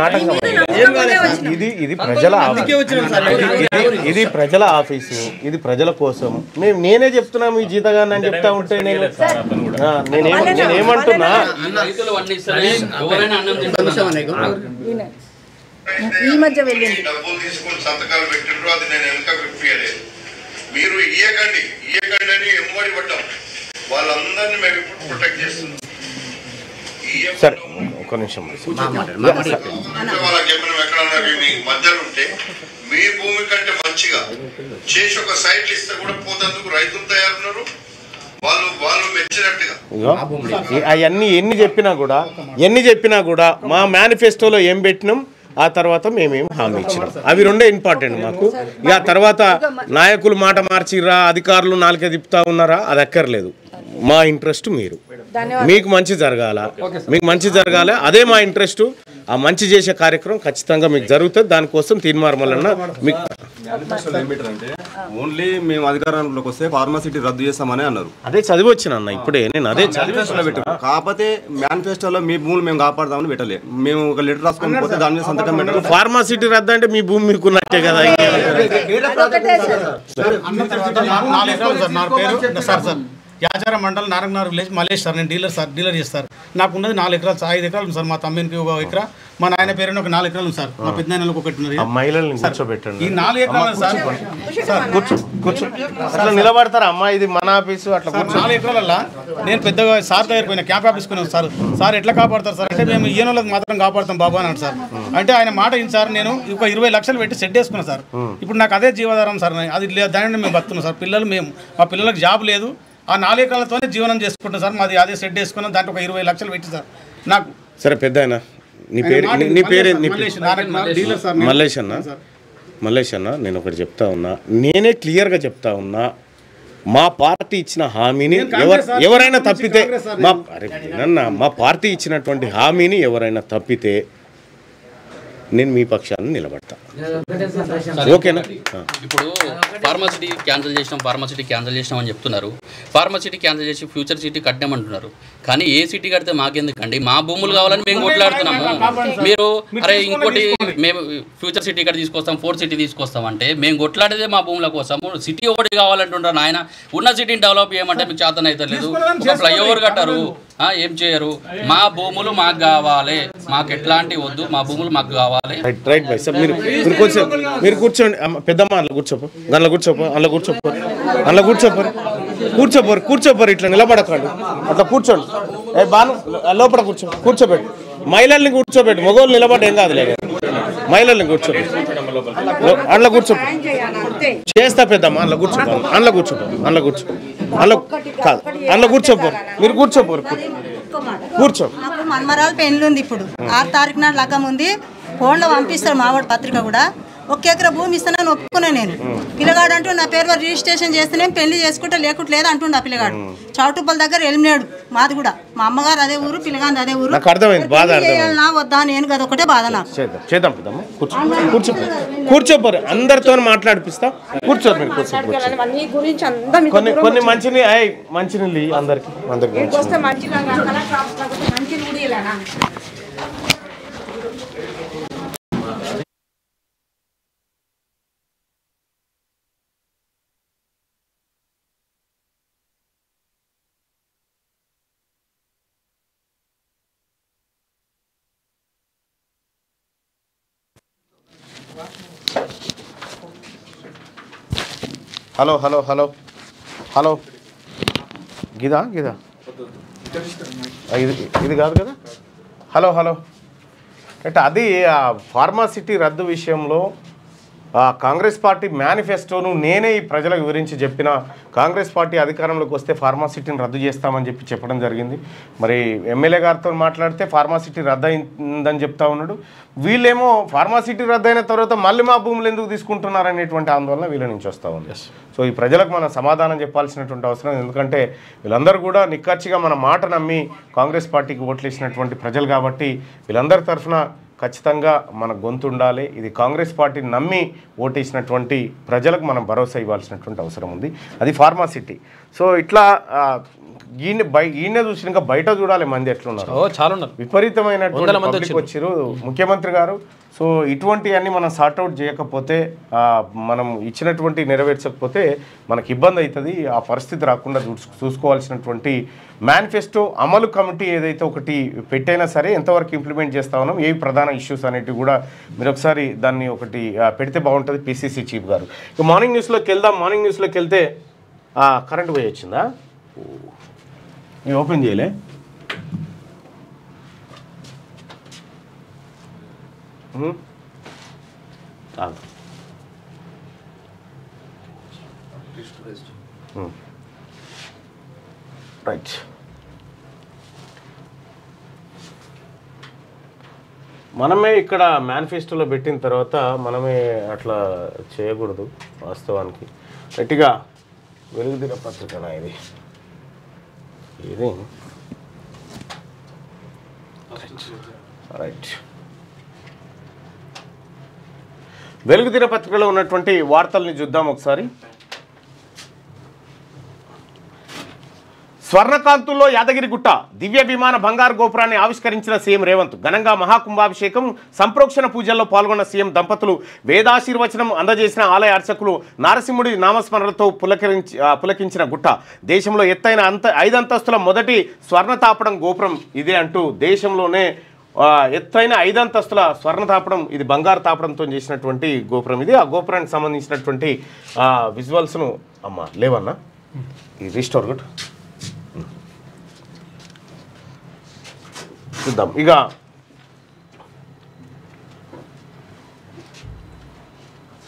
ఆటంకమైంది? ఇది ప్రజల ఇది ప్రజల ఆఫీసు, ఇది ప్రజల కోసం. నేనే చెప్తున్నా, మీ జీతగాన్ని అని చెప్తా ఉంటే నేనేమంటున్నా,
ఈ మధ్య వెళ్ళింది
డబ్బులు తీసుకుని సంతకాలు పెట్టిండ్రు, అది నేను వెనక విప్పియలేదు. మీరు ఇయ్యకండి అని ఎమ్మడి పడ్డాం, వాళ్ళందరినీ మేము ఇప్పుడు ప్రొటెక్ట్ చేస్తున్నాం.
సరే ఒక నిమిషం,
వాళ్ళకి ఏమైనా ఎక్కడన్నా మీకు మధ్యలో ఉంటే మీ భూమి కంటే మంచిగా చేసి ఒక సైట్లు ఇస్తే కూడా పోతందుకు రైతులు తయారున్నారు, వాళ్ళు మెచ్చినట్టుగా.
అవన్నీ ఎన్ని చెప్పినా కూడా మా మేనిఫెస్టోలో ఏం పెట్టినాం, ఆ తర్వాత మేమేం హామీ ఇచ్చినాం, అవి రెండే ఇంపార్టెంట్ మాకు. ఇక తర్వాత నాయకులు మాట మార్చిర్రా, అధికారులు నాలుగే తిప్పుతా ఉన్నారా, అది అక్కర్లేదు. మా ఇంట్రెస్ట్ మీకు మంచి జరగాల, అదే మా ఇంట్రెస్ట్. ఆ మంచి చేసే కార్యక్రమం ఖచ్చితంగా మీకు జరుగుతుంది. దానికోసం తీర్మార్మలన్నా మీకు
ఓన్లీ మేము అధికారంలోకి వస్తే ఫార్మాసిటీ రద్దు చేస్తామని అన్నారు.
అదే చదివి వచ్చిన అన్న, ఇప్పుడే నేను అదే
మేనిఫెస్టోలో పెట్టాము. కాకపోతే మేనిఫెస్టోలో మీ భూములు మేము కాపాడదామని పెట్టలే, మేము ఒక లెటర్ రాసుకొని పోతే దాని మీద సంతకం పెట్టారు.
ఫార్మాసిటీ రద్దు అంటే మీ భూమి మీకున్నట్టే కదా.
యాచార మండలం నారాయణనగర్ విలేజ్ మలేష్ సార్, నేను డీలర్ చేస్తారు. నాకు ఉన్నది 4 ఎకరాలు, 5 ఎకరాలు ఉంది సార్. మా తమ్మికి 1 ఎకరా, మా నాయన పేరుని ఒక 4 ఎకరాలు ఉంది సార్. మా పెద్ద నాయనలకు 1 ఉన్నది. ఈ 4 ఎకరాలు సార్
అట్లా నిలబడతారా అమ్మా, ఇది మన ఆఫీసు. అట్లా
4 ఎకరాలల్లా నేను పెద్దగా సార్ దగ్గరికి పోయినా, క్యాంప్ ఆఫీస్కి పోయినా. సార్ ఎట్లా కాపాడతారు సార్ అంటే, మేము ఈయనలకు మాత్రం కాపాడుతాం బాబా అని సార్. అంటే ఆయన మాట ఏంటి సార్, నేను ఒక 20 లక్షలు పెట్టి సెట్ వేసుకున్నాను సార్. ఇప్పుడు నాకు అదే జీవాధారం సార్, అది దాని మేము బతున్నాం సార్. మా పిల్లలకు జాబ్ లేదు, ఆ 4 ఎకరాలతోనే జీవనం చేసుకుంటాం సార్. మాది అదే సెట్ వేసుకున్నాం, దాంట్లో ఒక 20 లక్షలు పెట్టి సార్ నాకు.
సరే పెద్ద మల్లేష్ అన్న, నేను ఒకటి చెప్తా ఉన్నా, నేనే క్లియర్గా చెప్తా ఉన్నా, మా పార్టీ ఇచ్చిన హామీని ఎవరైనా తప్పితే, మా పార్టీ ఇచ్చినటువంటి హామీని ఎవరైనా తప్పితే నేను మీ పక్షాన్ని నిలబడతా. ఓకేనా?
ఇప్పుడు ఫార్మాసిటీ క్యాన్సిల్ చేసినాం అని చెప్తున్నారు. ఫార్మాసిటీ క్యాన్సిల్ చేసి ఫ్యూచర్ సిటీ కట్టామంటున్నారు. కానీ ఏ సిటీ కడితే మాకెందుకండి? మా భూములు కావాలని మేము కొట్లాడుతున్నాము. మీరు అరే ఇంకోటి మేము ఫ్యూచర్ సిటీ ఇక్కడ తీసుకొస్తాం, 4 సిటీ తీసుకొస్తాం అంటే మేము కొట్లాడేదే మా భూముల కోసం. సిటీ ఒకటి కావాలంటుంటారు ఆయన. ఉన్న సిటీని డెవలప్ చేయమంటే మీకు చేతన అయితే లేదు. ఒక ఫ్లైఓవర్ కట్టారు, ఏం చేయరు. మా భూములు మాకు కావాలి, మాకు ఎట్లాంటివి వద్దు, మా భూములు మాకు కావాలి.
Right by sir. మీరు కూర్చోండి. పెద్దమ్మ అందులో కూర్చోపో, అందులో కూర్చోపోరు. ఇట్లా నిలబడకండి, అట్లా కూర్చోండి. బాను లోపల కూర్చోబెట్టు. మహిళల్ని కూర్చోబెట్టు, మగవాళ్ళు నిలబడి ఏం కాదులే. మహిళల్ని కూర్చోబెట్టు, అందులో కూర్చోపో. చేస్తా పెద్దమ్మ, అందులో కూర్చోపోరు. అందులో కూర్చోపోరు. మీరు కూర్చోపోరు.
నాకు మన్మరాలు పెళ్ళి ఉంది. ఇప్పుడు 6 తారీఖు నాడు లగ్గం ఉంది. ఫోన్లో పంపిస్తారు మావాడు పత్రిక కూడా. 1 ఎకరా భూమి ఇస్తానని ఒప్పుకున్నా నేను. పిల్లగాడు అంటూ నా పేరు రిజిస్ట్రేషన్ చేస్తేనే పెళ్లి చేసుకుంటే లేకుంటలేదు అంటుండ పిల్లగాడు. చౌటుప్పల దగ్గర ఎలిమినాడు. మాది కూడా మా అమ్మగారు అదే ఊరు, పిల్లగాంది అదే ఊరు. చేయాలనా వద్దా నేను కదా ఒకటే బాధ నాకు.
చేద్దాం పెద్దమ్మ, కూర్చోపోరు. అందరితో మాట్లాడిపిస్తా. కూర్చోరు మీరు, కొన్ని మంచినీళ్ళు అందరికి. హలో గిదా ఇది కాదు కదా. హలో అంటే అది ఫార్మాసిటీ రద్దు విషయంలో కాంగ్రెస్ పార్టీ మేనిఫెస్టోను నేనే ఈ ప్రజలకు వివరించి చెప్పిన. కాంగ్రెస్ పార్టీ అధికారంలోకి వస్తే ఫార్మాసిటీని రద్దు చేస్తామని చెప్పడం జరిగింది. మరి ఎమ్మెల్యే గారితో మాట్లాడితే ఫార్మాసిటీ రద్దు అయిందని చెప్తా ఉన్నాడు. వీళ్ళేమో ఫార్మాసిటీ రద్దు అయిన తర్వాత మళ్ళీ మా భూములు ఎందుకు తీసుకుంటున్నారనేటువంటి ఆందోళన వీళ్ళ నుంచి వస్తూ ఉంది. సో ఈ ప్రజలకు మనం సమాధానం చెప్పాల్సినటువంటి అవసరం. ఎందుకంటే వీళ్ళందరూ కూడా నిక్కచ్చిగా మన మాట నమ్మి కాంగ్రెస్ పార్టీకి ఓట్లేసినటువంటి ప్రజలు కాబట్టి వీళ్ళందరి తరఫున ఖచ్చితంగా మన గొంతు ఉండాలి. ఇది కాంగ్రెస్ పార్టీని నమ్మి ఓటేసినటువంటి ప్రజలకు మనం భరోసా ఇవ్వాల్సినటువంటి అవసరం ఉంది. అది ఫార్మాసిటీ. సో ఇట్లా ఈయన చూసి ఇంకా బయట చూడాలి మంది ఎట్లున్నారు.
చాలా ఉన్నారు,
విపరీతమైనటువంటి వచ్చారు ముఖ్యమంత్రి గారు. సో ఇటువంటివన్నీ మనం సార్ట్అవుట్ చేయకపోతే, మనం ఇచ్చినటువంటి నెరవేర్చకపోతే మనకి ఇబ్బంది అవుతుంది. ఆ పరిస్థితి రాకుండా చూసుకోవాల్సినటువంటి మేనిఫెస్టో అమలు కమిటీ ఏదైతే ఒకటి పెట్టైనా సరే ఎంతవరకు ఇంప్లిమెంట్ చేస్తా ఉన్నాం, ఏవి ప్రధాన ఇష్యూస్ అనేటివి కూడా మీరు ఒకసారి దాన్ని ఒకటి పెడితే బాగుంటుంది. పిసిసి చీఫ్ గారు ఇక మార్నింగ్ న్యూస్లోకి వెళ్దాం. మార్నింగ్ న్యూస్లోకి వెళ్తే కరెంట్ పోయి వచ్చిందా? ఓపెన్ చేయలే. రైట్. మనమే ఇక్కడ మేనిఫెస్టోలో పెట్టిన తర్వాత మనమే అట్లా చేయకూడదు. వాస్తవానికి గట్టిగా వెలుగుదిన పత్రికనా ఇది రైట్. వెలుగుదిన పత్రికలో ఉన్నటువంటి వార్తల్ని చూద్దాం ఒకసారి. స్వర్ణకాంతుల్లో యాదగిరిగుట్ట దివ్య విమాన బంగారు గోపురాన్ని ఆవిష్కరించిన సీఎం రేవంత్. ఘనంగా మహాకుంభాభిషేకం సంప్రోక్షణ పూజల్లో పాల్గొన్న సీఎం దంపతులు. వేదాశీర్వచనం అందజేసిన ఆలయ అర్చకులు. నారసింహుడి నామస్మరణలతో పులకించిన గుట్ట. దేశంలో ఎత్తైన 5 అంతస్తుల మొదటి స్వర్ణతాపడం గోపురం ఇదే అంటూ దేశంలోనే ఎత్తైన 5 అంతస్తుల స్వర్ణ తాపడం, ఇది బంగారు తాపడంతో చేసినటువంటి గోపురం ఇది. ఆ గోపురానికి సంబంధించినటువంటి విజువల్స్ను లేవన్నా ఈ రీస్టోర్ గుడ్ చూద్దాం. ఇక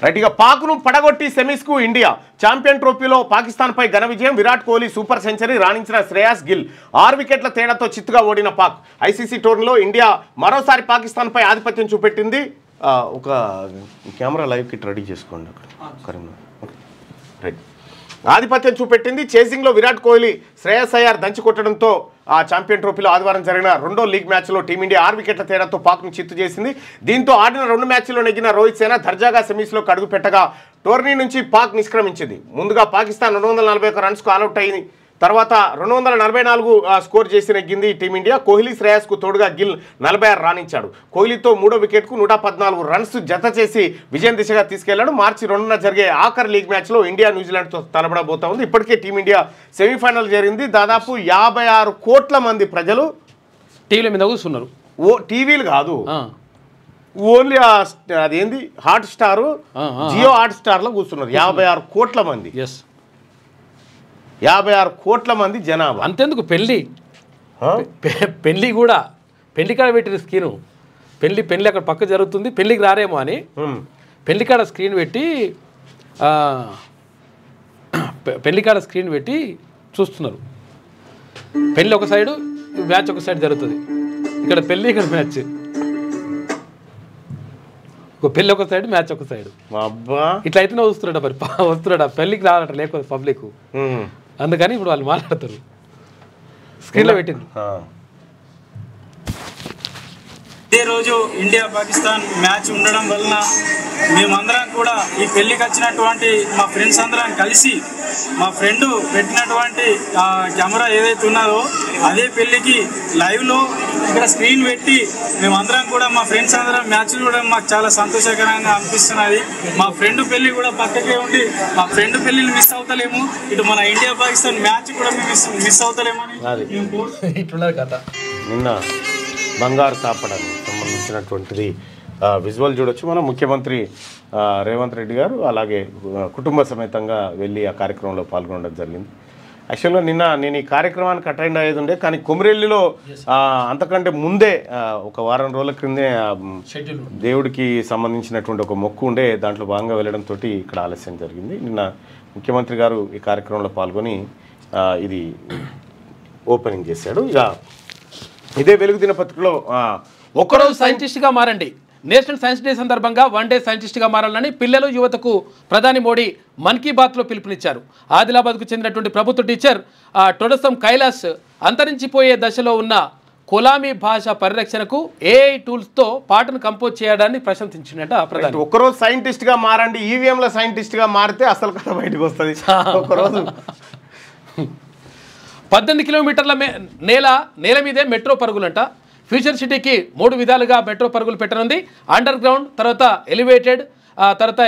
రైట్. ఇక పాక్ను పడగొట్టి సెమీస్కు ఇండియా. ఛాంపియన్ ట్రోఫీలో పాకిస్తాన్పై ఘన విజయం. విరాట్ కోహ్లీ సూపర్ సెంచరీ, రాణించిన శ్రేయాస్ గిల్. 6 వికెట్ల తేడాతో చిత్తుగా ఓడిన పాక్. ఐసీసీ టోర్నీలో ఇండియా మరోసారి పాకిస్తాన్పై ఆధిపత్యం చూపెట్టింది. ఒక కెమెరా లైవ్ కిట్ రెడీ చేసుకోండి అక్కడ కరీంనగర్. రైట్. ఆధిపత్యం చూపెట్టింది. చేసింగ్లో విరాట్ కోహ్లీ శ్రేయస్ అయ్యార్ దంచి కొట్టడంతో ఆ ఛాంపియన్ ట్రోఫీలో ఆదివారం జరిగిన రెండో లీగ్ మ్యాచ్లో టీమిండియా 6 వికెట్ల తేడాతో పాక్ను చిత్తు చేసింది. దీంతో ఆడిన 2 మ్యాచ్ల్లో నెగ్గిన రోహిత్ సేన దర్జాగా సెమీస్లోకి అడుగు పెట్టగా టోర్నీ నుంచి పాక్ నిష్క్రమించింది. ముందుగా పాకిస్తాన్ 241 రన్స్కు ఆల్అౌట్ అయింది. తర్వాత 244 స్కోర్ చేసి నెగ్గింది టీమిండియా. కోహ్లీ శ్రేయస్కు తోడుగా గిల్ 46 రాణించాడు. కోహ్లీతో 3వ వికెట్కు 114 రన్స్ జత చేసి విజయం దిశగా తీసుకెళ్లాడు. మార్చి 2న జరిగే ఆఖరి లీగ్ మ్యాచ్లో ఇండియా న్యూజిలాండ్తో తలపడబోతా ఉంది. ఇప్పటికే టీమిండియా సెమీఫైనల్ జరిగింది. దాదాపు 56 కోట్ల మంది ప్రజలు
టీవీల మీద కూర్చున్నారు.
టీవీలు కాదు, ఓన్లీ అదేంది హాట్ స్టార్, జియో హాట్ స్టార్లో కూర్చున్నారు 56 కోట్ల మంది. 56 కోట్ల మంది జనాభా.
అంతెందుకు పెళ్లి కూడా పెళ్లి కాడ పెట్టిన స్క్రీను పెళ్లి అక్కడ పక్క జరుగుతుంది, పెళ్లికి రారేమో అని పెళ్లి కాడ స్క్రీన్ పెట్టి చూస్తున్నారు. పెళ్లి ఒక సైడు, మ్యాచ్ ఒక సైడ్ జరుగుతుంది. ఇక్కడ పెళ్లి, ఇక్కడ మ్యాచ్. ఒక పెళ్లి ఒక సైడ్, మ్యాచ్ ఒక సైడ్. ఇట్లా అయితేనే వస్తున్నాడు. మరి వస్తున్నాడు పెళ్లికి రావాలంట, లేకపోతే పబ్లిక్. అందుకని ఇప్పుడు వాళ్ళు మాట్లాడతారు. స్క్రీన్లో పెట్టింది.
ఇదే రోజు ఇండియా పాకిస్తాన్ మ్యాచ్ ఉండడం వలన మేమందరం కూడా ఈ పెళ్లికి వచ్చినటువంటి మా ఫ్రెండ్స్ అందరం కలిసి మా ఫ్రెండ్ పెట్టినటువంటి కెమెరా ఏదైతే ఉన్నదో అదే పెళ్లికి లైవ్లో ఇక్కడ స్క్రీన్ పెట్టి మేమందరం కూడా మా ఫ్రెండ్స్ అందరం మ్యాచ్ చూడడం మాకు చాలా సంతోషకరంగా అనిపిస్తున్నది. మా ఫ్రెండ్ పెళ్లి కూడా పక్కకే ఉండి మా ఫ్రెండ్ పెళ్లిని మిస్ అవుతలేము, ఇటు మన ఇండియా పాకిస్తాన్ మ్యాచ్ కూడా మేము మిస్ అవుతలేమని
ఇట్లున్నారు కథ.
నిన్న బంగారు తాపడానికి సంబంధించినటువంటిది విజువల్ చూడొచ్చు. మనం ముఖ్యమంత్రి రేవంత్ రెడ్డి గారు అలాగే కుటుంబ సమేతంగా వెళ్ళి ఆ కార్యక్రమంలో పాల్గొనడం జరిగింది. యాక్చువల్గా నేను ఈ కార్యక్రమానికి అటెండ్ అయ్యేది ఉండే, కానీ కొమిరెల్లిలో అంతకంటే ముందే ఒక వారం రోజుల క్రిందే దేవుడికి సంబంధించినటువంటి ఒక మొక్కు ఉండే, దాంట్లో భాగంగా వెళ్ళడంతో ఇక్కడ ఆలస్యం జరిగింది. నిన్న ముఖ్యమంత్రి గారు ఈ కార్యక్రమంలో పాల్గొని ఇది ఓపెనింగ్ చేశాడు. ఇక ఇదే వెలుగు దినపత్రికలో
ఒక్కరోజు సైంటిస్ట్గా మారండి, నేషనల్ సైన్స్ డే సందర్భంగా 1 డే సైంటిస్ట్గా మారాలని పిల్లలు యువతకు ప్రధాని మోడీ మన్ కీ బాత్లో పిలుపునిచ్చారు. ఆదిలాబాద్కు చెందినటువంటి ప్రభుత్వ టీచర్ టొడసం కైలాస్ అంతరించిపోయే దశలో ఉన్న కొలామీ భాష పరిరక్షణకు ఏఐ టూల్స్తో పాటను కంపోజ్ చేయడాన్ని ప్రశంసించినట్టు ప్రధాని.
ఒక్కరోజు సైంటిస్ట్గా మారండి, ఈవీఎంల సైంటిస్ట్గా మారితే అసలు కథ బయటకు వస్తుంది. ఒక్కరోజు
18 కిలోమీటర్ల నేల మీదే మెట్రో పరుగులంట. ఫ్యూచర్ సిటీకి 3 విధాలుగా మెట్రో పరుగులు పెట్టనుంది. అండర్ గ్రౌండ్, తర్వాత ఎలివేటెడ్, తర్వాత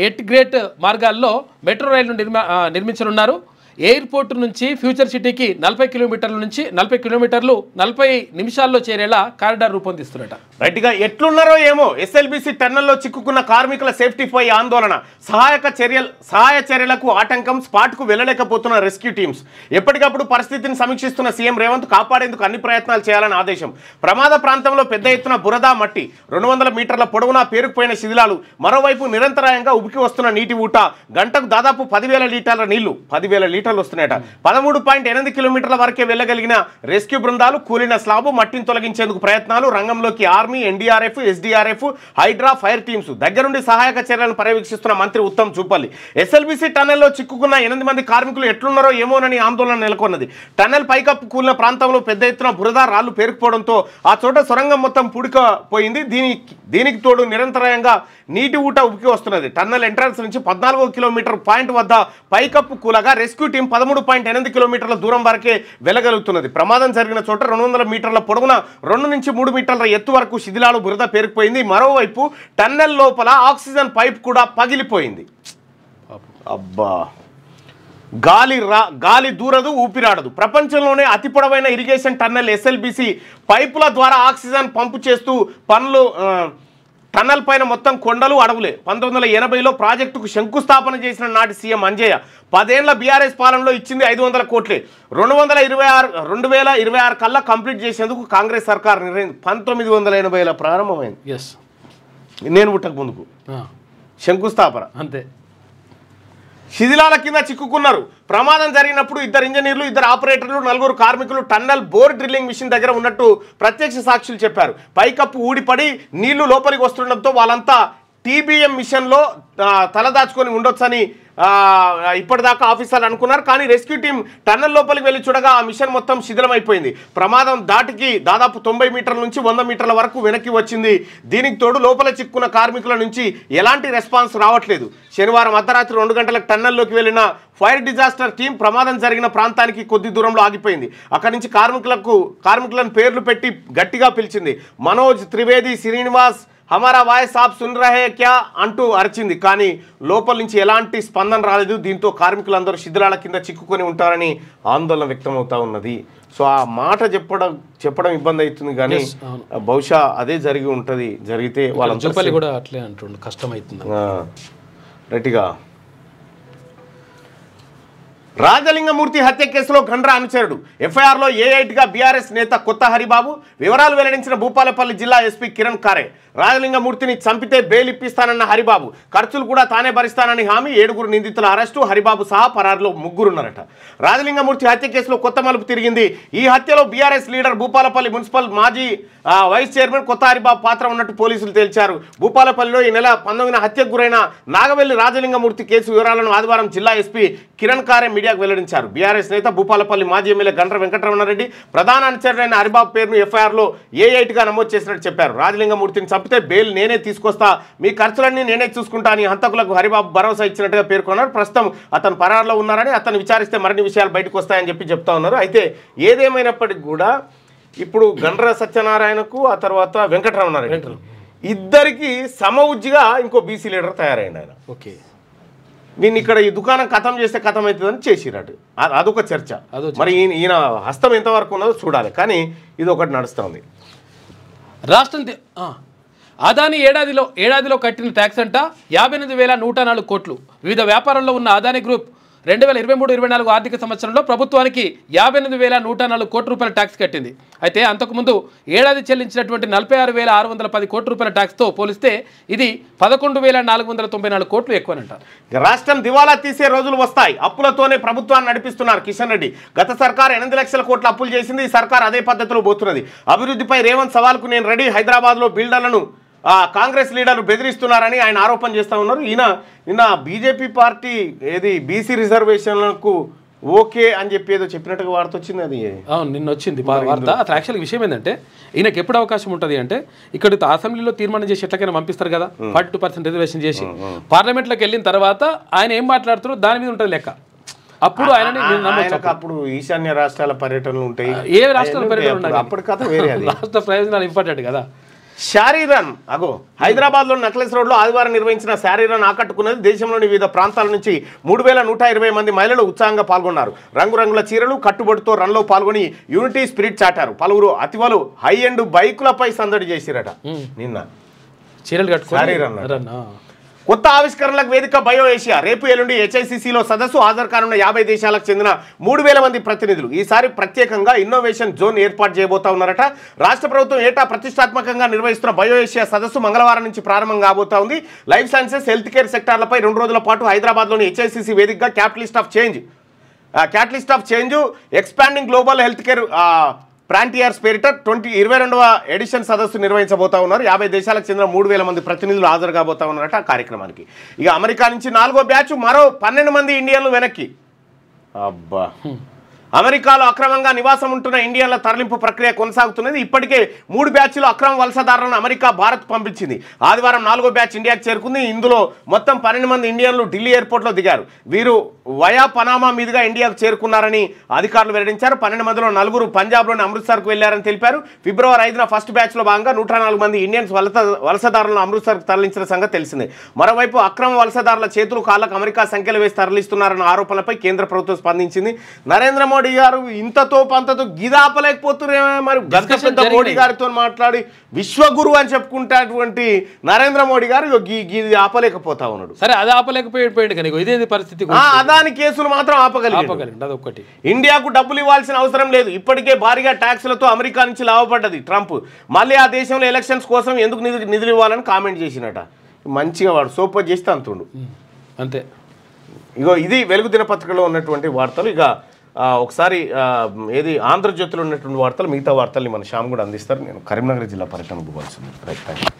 ఎట్ గ్రేట్ మార్గాల్లో మెట్రో రైలు నిర్మించనున్నారు. ఎయిర్పోర్ట్ నుంచి ఫ్యూచర్ సిటీకి 40 కిలోమీటర్ల నుంచి 40 కిలోమీటర్లు 40 నిమిషాల్లో చేరేలా కారిడార్ రూపొందిస్తున్నట.
రైట్గా ఎట్లున్నారో ఏమో ఎస్ఎల్బీసీ టన్నెల్లో చిక్కుకున్న కార్మికుల సేఫ్టీపై ఆందోళన, సహాయ చర్యలకు ఆటంకం, స్పాట్కు వెళ్ళలేకపోతున్న రెస్క్యూ టీమ్స్. ఎప్పటికప్పుడు పరిస్థితిని సమీక్షిస్తున్న సీఎం రేవంత్ కాపాడేందుకు అన్ని ప్రయత్నాలు చేయాలని ఆదేశం. ప్రమాద ప్రాంతంలో పెద్ద ఎత్తున బురద, మట్టి, 200 మీటర్ల పొడవునా పేరుకుపోయిన శిథిలాలు, మరోవైపు నిరంతరాయంగా ఉబికి వస్తున్న నీటి ఊట. గంటకు దాదాపు 10,000 లీటర్ల నీళ్లు, 10,000 లీటర్లు వస్తున్నాయట. 13.8 కిలోమీటర్ల వరకే వెళ్ళగలిగిన రెస్క్యూ బృందాలు, కూలిన స్లాబు, మట్టిని తొలగించేందుకు ప్రయత్నాలు. రంగంలోకి army, NDRF, SDRF, HYDRAA, fire teams. దగ్గరుండి సహాయక చర్యలను పర్యవేక్షిస్తున్న మంత్రి ఉత్తమ్ చూపల్లి. ఎస్ఎల్బీసీ టన్నెల్లో చిక్కుకున్న 8 మంది కార్మికులు ఎట్లున్నారో ఏమోనని ఆందోళన నెలకొన్నది. టన్నెల్ పైకప్పు కూలిన ప్రాంతంలో పెద్ద ఎత్తున బురద, రాళ్లు పేరుకుపోవడంతో ఆ చోట సొరంగం మొత్తం పూడికపోయింది. దీనికి తోడు నిరంతరాయంగా నీటి ఊట ఉబికి వస్తున్నది. టన్నెల్ ఎంట్రన్స్ నుంచి 14 కిలోమీటర్ పాయింట్ వద్ద పైకప్పు కూలగా రెస్క్యూ టీం 13.8 కిలోమీటర్ల దూరం వరకే వెళ్ళగలుగుతున్నది. ప్రమాదం జరిగిన చోట 200 మీటర్ల పొడవున 2 నుంచి 3 మీటర్ల ఎత్తు వరకు శిథిలాలు, బురద పేరుకుపోయింది. మరోవైపు టన్నెల్ లోపల ఆక్సిజన్ పైప్ కూడా పగిలిపోయింది. అబ్బా, గాలి దూరదు, ఊపిరాడదు. ప్రపంచంలోనే అతి పొడవైన ఇరిగేషన్ టన్నెల్ ఎస్ఎల్బీసీ పైపుల ద్వారా ఆక్సిజన్ పంపు చేస్తూ పనులు. టన్నల్ పైన మొత్తం కొండలు, అడవులే. 1980లో ప్రాజెక్టుకు శంకుస్థాపన చేసిన నాటి సీఎం అంజయ్య 10 ఏళ్ల బీఆర్ఎస్ పాలనలో ఇచ్చింది 500 కోట్లే. 2026 కల్లా కంప్లీట్ చేసేందుకు కాంగ్రెస్ సర్కార్ నిర్ణయం. 1980లో ప్రారంభమైంది. నేను పుట్టక ముందుకు శంకుస్థాపన అంతే. శిథిలాల కింద చిక్కుకున్నారు. ప్రమాదం జరిగినప్పుడు 2 ఇంజనీర్లు, 2 ఆపరేటర్లు, 4 కార్మికులు టన్నల్ బోర్ డ్రిల్లింగ్ మిషన్ దగ్గర ఉన్నట్టు ప్రత్యక్ష సాక్షులు చెప్పారు. పైకప్పు ఊడిపడి నీళ్లు లోపలికి వస్తుండడంతో వాళ్ళంతా టీబీఎం మిషన్లో తలదాచుకొని ఉండొచ్చని ఇప్పటిదాకా ఆఫీసర్లు అనుకున్నారు. కానీ రెస్క్యూ టీం టన్నెల్ లోపలికి వెళ్ళి చూడగా ఆ మిషన్ మొత్తం శిథిలమైపోయింది. ప్రమాదం దాటికి దాదాపు 90 మీటర్ల నుంచి 100 మీటర్ల వరకు వెనక్కి వచ్చింది. దీనికి తోడు లోపల చిక్కున్న కార్మికుల నుంచి ఎలాంటి రెస్పాన్స్ రావట్లేదు. శనివారం అర్ధరాత్రి 2 గంటలకు టన్నెల్లోకి వెళ్ళిన ఫైర్ డిజాస్టర్ టీం ప్రమాదం జరిగిన ప్రాంతానికి కొద్ది దూరంలో ఆగిపోయింది. అక్కడి నుంచి కార్మికులను పేర్లు పెట్టి గట్టిగా పిలిచింది. మనోజ్ త్రివేది, శ్రీనివాస్, హమారా వాయిస్ ఆప్ సున్ రహే క్యా అంటూ అరిచింది. కానీ లోపల నుంచి ఎలాంటి స్పందన రాలేదు. దీంతో కార్మికులందరూ శిథిలాల కింద చిక్కుకొని ఉంటారని ఆందోళన వ్యక్తమవుతా ఉన్నది. సో ఆ మాట చెప్పడం ఇబ్బంది అవుతుంది, కానీ బహుశా అదే జరిగి ఉంటుంది. జరిగితే వాళ్ళందరూ
కూడా అట్లే అంటుండు, కష్టమవుతుంది.
రైట్గా రాజలింగమూర్తి హత్య కేసులో గండ్ర అనుచరుడు ఎఫ్ఐఆర్లో ఏఐటిగా బీఆర్ఎస్ నేత కొత్త హరిబాబు వివరాలు వెల్లడించిన భూపాలపల్లి జిల్లా ఎస్పీ కిరణ్ కారే. రాజలింగమూర్తిని చంపితే బెయిల్ ఇప్పిస్తానన్న హరిబాబు, ఖర్చులు కూడా తానే భరిస్తానని హామీ. 7 నిందితుల అరెస్టు, హరిబాబు సహా పరారులో 3 ఉన్నారట. రాజలింగమూర్తి హత్య కేసులో కొత్త మలుపు తిరిగింది. ఈ హత్యలో బీఆర్ఎస్ లీడర్ భూపాలపల్లి మున్సిపల్ మాజీ వైస్ చైర్మన్ కొత్త హరిబాబు పాత్ర ఉన్నట్టు పోలీసులు తేల్చారు. భూపాలపల్లిలో ఈ నెల 19న హత్యకు గురైన నాగవెల్లి రాజలింగమూర్తి కేసు వివరాలను ఆదివారం జిల్లా ఎస్పీ కిరణ్ కారే మీడియాకు వెల్లడించారు. బీఆర్ఎస్ నేత భూపాలపల్లి మాజీ ఎమ్మెల్యే గండ్ర వెంకటరమణారెడ్డి ప్రధాన అనుచరుడైన హరిబాబు పేరును ఎఫ్ఐఆర్లో ఏఐటిగా నమోదు చేసినట్టు చెప్పారు. రాజలింగమూర్తిని చంపితే బెయిల్ నేనే తీసుకొస్తా, మీ ఖర్చులన్నీ నేనే చూసుకుంటా అని హంతకులకు హరిబాబు భరోసా ఇచ్చినట్టుగా పేర్కొన్నారు. ప్రస్తుతం అతను పరారులో ఉన్నారని, అతను విచారిస్తే మరిన్ని విషయాలు బయటకు వస్తాయని చెప్తా ఉన్నారు. అయితే ఏదేమైనప్పటికీ కూడా ఇప్పుడు గండ్ర సత్యనారాయణకు ఆ తర్వాత వెంకటరమణారెడ్డి ఇద్దరికి సమఉజ్జిగా ఇంకో బీసీ లీడర్ తయారైంది ఆయన.
ఓకే,
నేను ఇక్కడ ఈ దుకాణం ఖతం చేస్తే ఖతం అవుతుందని చేసిరట్టు, అదొక చర్చ. మరి ఈయన హస్తం ఎంతవరకు ఉన్నదో చూడాలి, కానీ ఇది ఒకటి నడుస్తుంది.
రాష్ట్రం అదానీ ఏడాదిలో కట్టిన ట్యాక్స్ అంట 58,104 కోట్లు. వివిధ వ్యాపారాల్లో ఉన్న అదానీ గ్రూప్ 2023-24 ఆర్థిక సంవత్సరంలో ప్రభుత్వానికి 58,104 కోట్ల రూపాయల ట్యాక్స్ కట్టింది. అయితే అంతకుముందు ఏడాది చెల్లించినటువంటి 46,610 కోట్ల రూపాయల ట్యాక్స్తో పోలిస్తే ఇది 11,494 కోట్లు ఎక్కువనంటారు.
రాష్ట్రం దివాలా తీసే రోజులు వస్తాయి, అప్పులతోనే ప్రభుత్వాన్ని నడిపిస్తున్నారు కిషన్ రెడ్డి. గత సర్కార్ 8 లక్షల కోట్ల అప్పులు చేసింది. ఈ సర్కార్ అదే పద్ధతిలో పోతున్నది. అభివృద్ధిపై రేవంత్ సవాల్కు నేను రెడీ, హైదరాబాద్లో బిల్డర్లను కాంగ్రెస్ లీడర్లు బెదిరిస్తున్నారని ఆయన ఆరోపణ చేస్తూ ఉన్నారు. నిన్న బీజేపీ పార్టీ ఏది బీసీ రిజర్వేషన్లకు ఓకే అని చెప్పి ఏదో చెప్పినట్టుగా వార్త వచ్చింది. అది
అవును, నిన్న వచ్చింది వార్త. అసలు యాక్చువల్గా విషయం ఏంటంటే ఈయనకి ఎప్పుడు అవకాశం ఉంటుంది అంటే ఇక్కడ అసెంబ్లీలో తీర్మానం చేసి ఎట్లకైనా పంపిస్తారు కదా, 42% రిజర్వేషన్ చేసి. పార్లమెంట్లోకి వెళ్ళిన తర్వాత ఆయన ఏం మాట్లాడుతారో దాని మీద ఉంటుంది లెక్క. అప్పుడు
అప్పుడు ఈశాన్య రాష్ట్రాల పర్యటనలు ఉంటాయి,
ఏ రాష్ట్రాల పర్యటన ఉన్నాయి,
అప్పటి కథ వేరే.
రాష్ట్ర ప్రయోజనాలు ఇంపార్టెంట్ కదా.
శారీ రన్ హైదరాబాద్లోని నక్లెస్ రోడ్లో ఆదివారం నిర్వహించిన శారీ రన్ ఆకట్టుకున్నది. దేశంలోని వివిధ ప్రాంతాల నుంచి 3,120 మంది మహిళలు ఉత్సాహంగా పాల్గొన్నారు. రంగురంగుల చీరలు కట్టుబడితో రన్లో పాల్గొని యూనిటీ స్పిరిట్ చాటారు. పలువురు అతివలు హై ఎండ్ బైకులపై సందడి చేసిరట. నిన్న
చీరలు కట్టుకుని
కొత్త ఆవిష్కరణలకు వేదిక బయో ఏషియా. రేపు ఎల్లుండి HICCలో సదస్సు. హాజరు కానున్న 50 దేశాలకు చెందిన 3,000 మంది ప్రతినిధులు. ఈసారి ప్రత్యేకంగా ఇన్నోవేషన్ జోన్ ఏర్పాటు చేయబోతా ఉన్నారట. రాష్ట్ర ప్రభుత్వం ఏటా ప్రతిష్టాత్మకంగా నిర్వహిస్తున్న బయో ఏషియా సదస్సు మంగళవారం నుంచి ప్రారంభం కాబోతా ఉంది. లైఫ్ సైన్సెస్, హెల్త్ కేర్ సెక్టార్లపై 2 రోజుల పాటు హైదరాబాద్లోని HICC వేదికగా catalyst of change expanding global health care frontiers పేరిట 22వ ఎడిషన్ సదస్సు నిర్వహించబోతా ఉన్నారు. 50 దేశాలకు చెందిన 3,000 మంది ప్రతినిధులు హాజరు కాబోతా ఉన్నారట ఆ కార్యక్రమానికి. ఇక అమెరికా నుంచి 4వ బ్యాచ్, మరో 12 మంది ఇండియన్లు వెనక్కి. అబ్బా, అమెరికాలో అక్రమంగా నివాసం ఉంటున్న ఇండియన్ల తరలింపు ప్రక్రియ కొనసాగుతున్నది. ఇప్పటికే 3 బ్యాచ్లు అక్రమ వలసదారులను అమెరికా, భారత్ పంపించింది. ఆదివారం 4వ బ్యాచ్ ఇండియాకు చేరుకుంది. ఇందులో మొత్తం 12 మంది ఇండియన్లు ఢిల్లీ ఎయిర్పోర్ట్లో దిగారు. వీరు వయా పనామా మీదుగా ఇండియాకు చేరుకున్నారని అధికారులు వెల్లడించారు. 12 మందిలో 4 పంజాబ్లోని అమృత్సర్కు వెళ్లారని తెలిపారు. ఫిబ్రవరి 5న ఫస్ట్ బ్యాచ్లో భాగంగా 104 మంది ఇండియన్స్ వలసదారులను అమృత్సర్కు తరలించిన సంగతి తెలిసిందే. మరోవైపు అక్రమ వలసదారుల చేతులు కాళ్లకు అమెరికా సంఖ్యలు వేసి తరలిస్తున్నారన్న ఆరోపణలపై కేంద్ర ప్రభుత్వం స్పందించింది. నరేంద్ర మోడీ గారు ఇంతతో పంతతో గిదాపలేకపోతున్నా. మరి గత మోడీ గారితో మాట్లాడి విశ్వగురు అని చెప్పుకుంటేటువంటి నరేంద్ర మోడీ గారు గిది ఆపలేకపోతా ఉన్నాడు.
సరే, అది ఆపలేకపోయాడు కానీ ఇదేది పరిస్థితి.
అదాని కేసులు మాత్రం ఆపగలిగాడు.
అదొకటి.
ఇండియాకు డబ్బులు ఇవ్వాల్సిన అవసరం లేదు. ఇప్పటికే భారీగా ట్యాక్సులతో అమెరికా నుంచి లాభపడ్డది ట్రంప్. మళ్ళీ ఆ దేశంలో ఎలక్షన్స్ కోసం ఎందుకు నిధులు ఇవ్వాలని కామెంట్ చేసినట. మంచిగా వాడు సోపర్ చేస్తే అంతుండు
అంతే.
ఇగో ఇది వెలుగు దినపత్రికలో ఉన్నటువంటి వార్తలు. ఇక ఒకసారి ఏది ఆంధ్రజ్యోతిలో ఉన్నటువంటి వార్తలు, మిగతా వార్తల్ని మన శ్యామ్ కూడా అందిస్తారు. నేను కరీంనగర్ జిల్లా పర్యటన పోవాల్సింది. Right, thank you.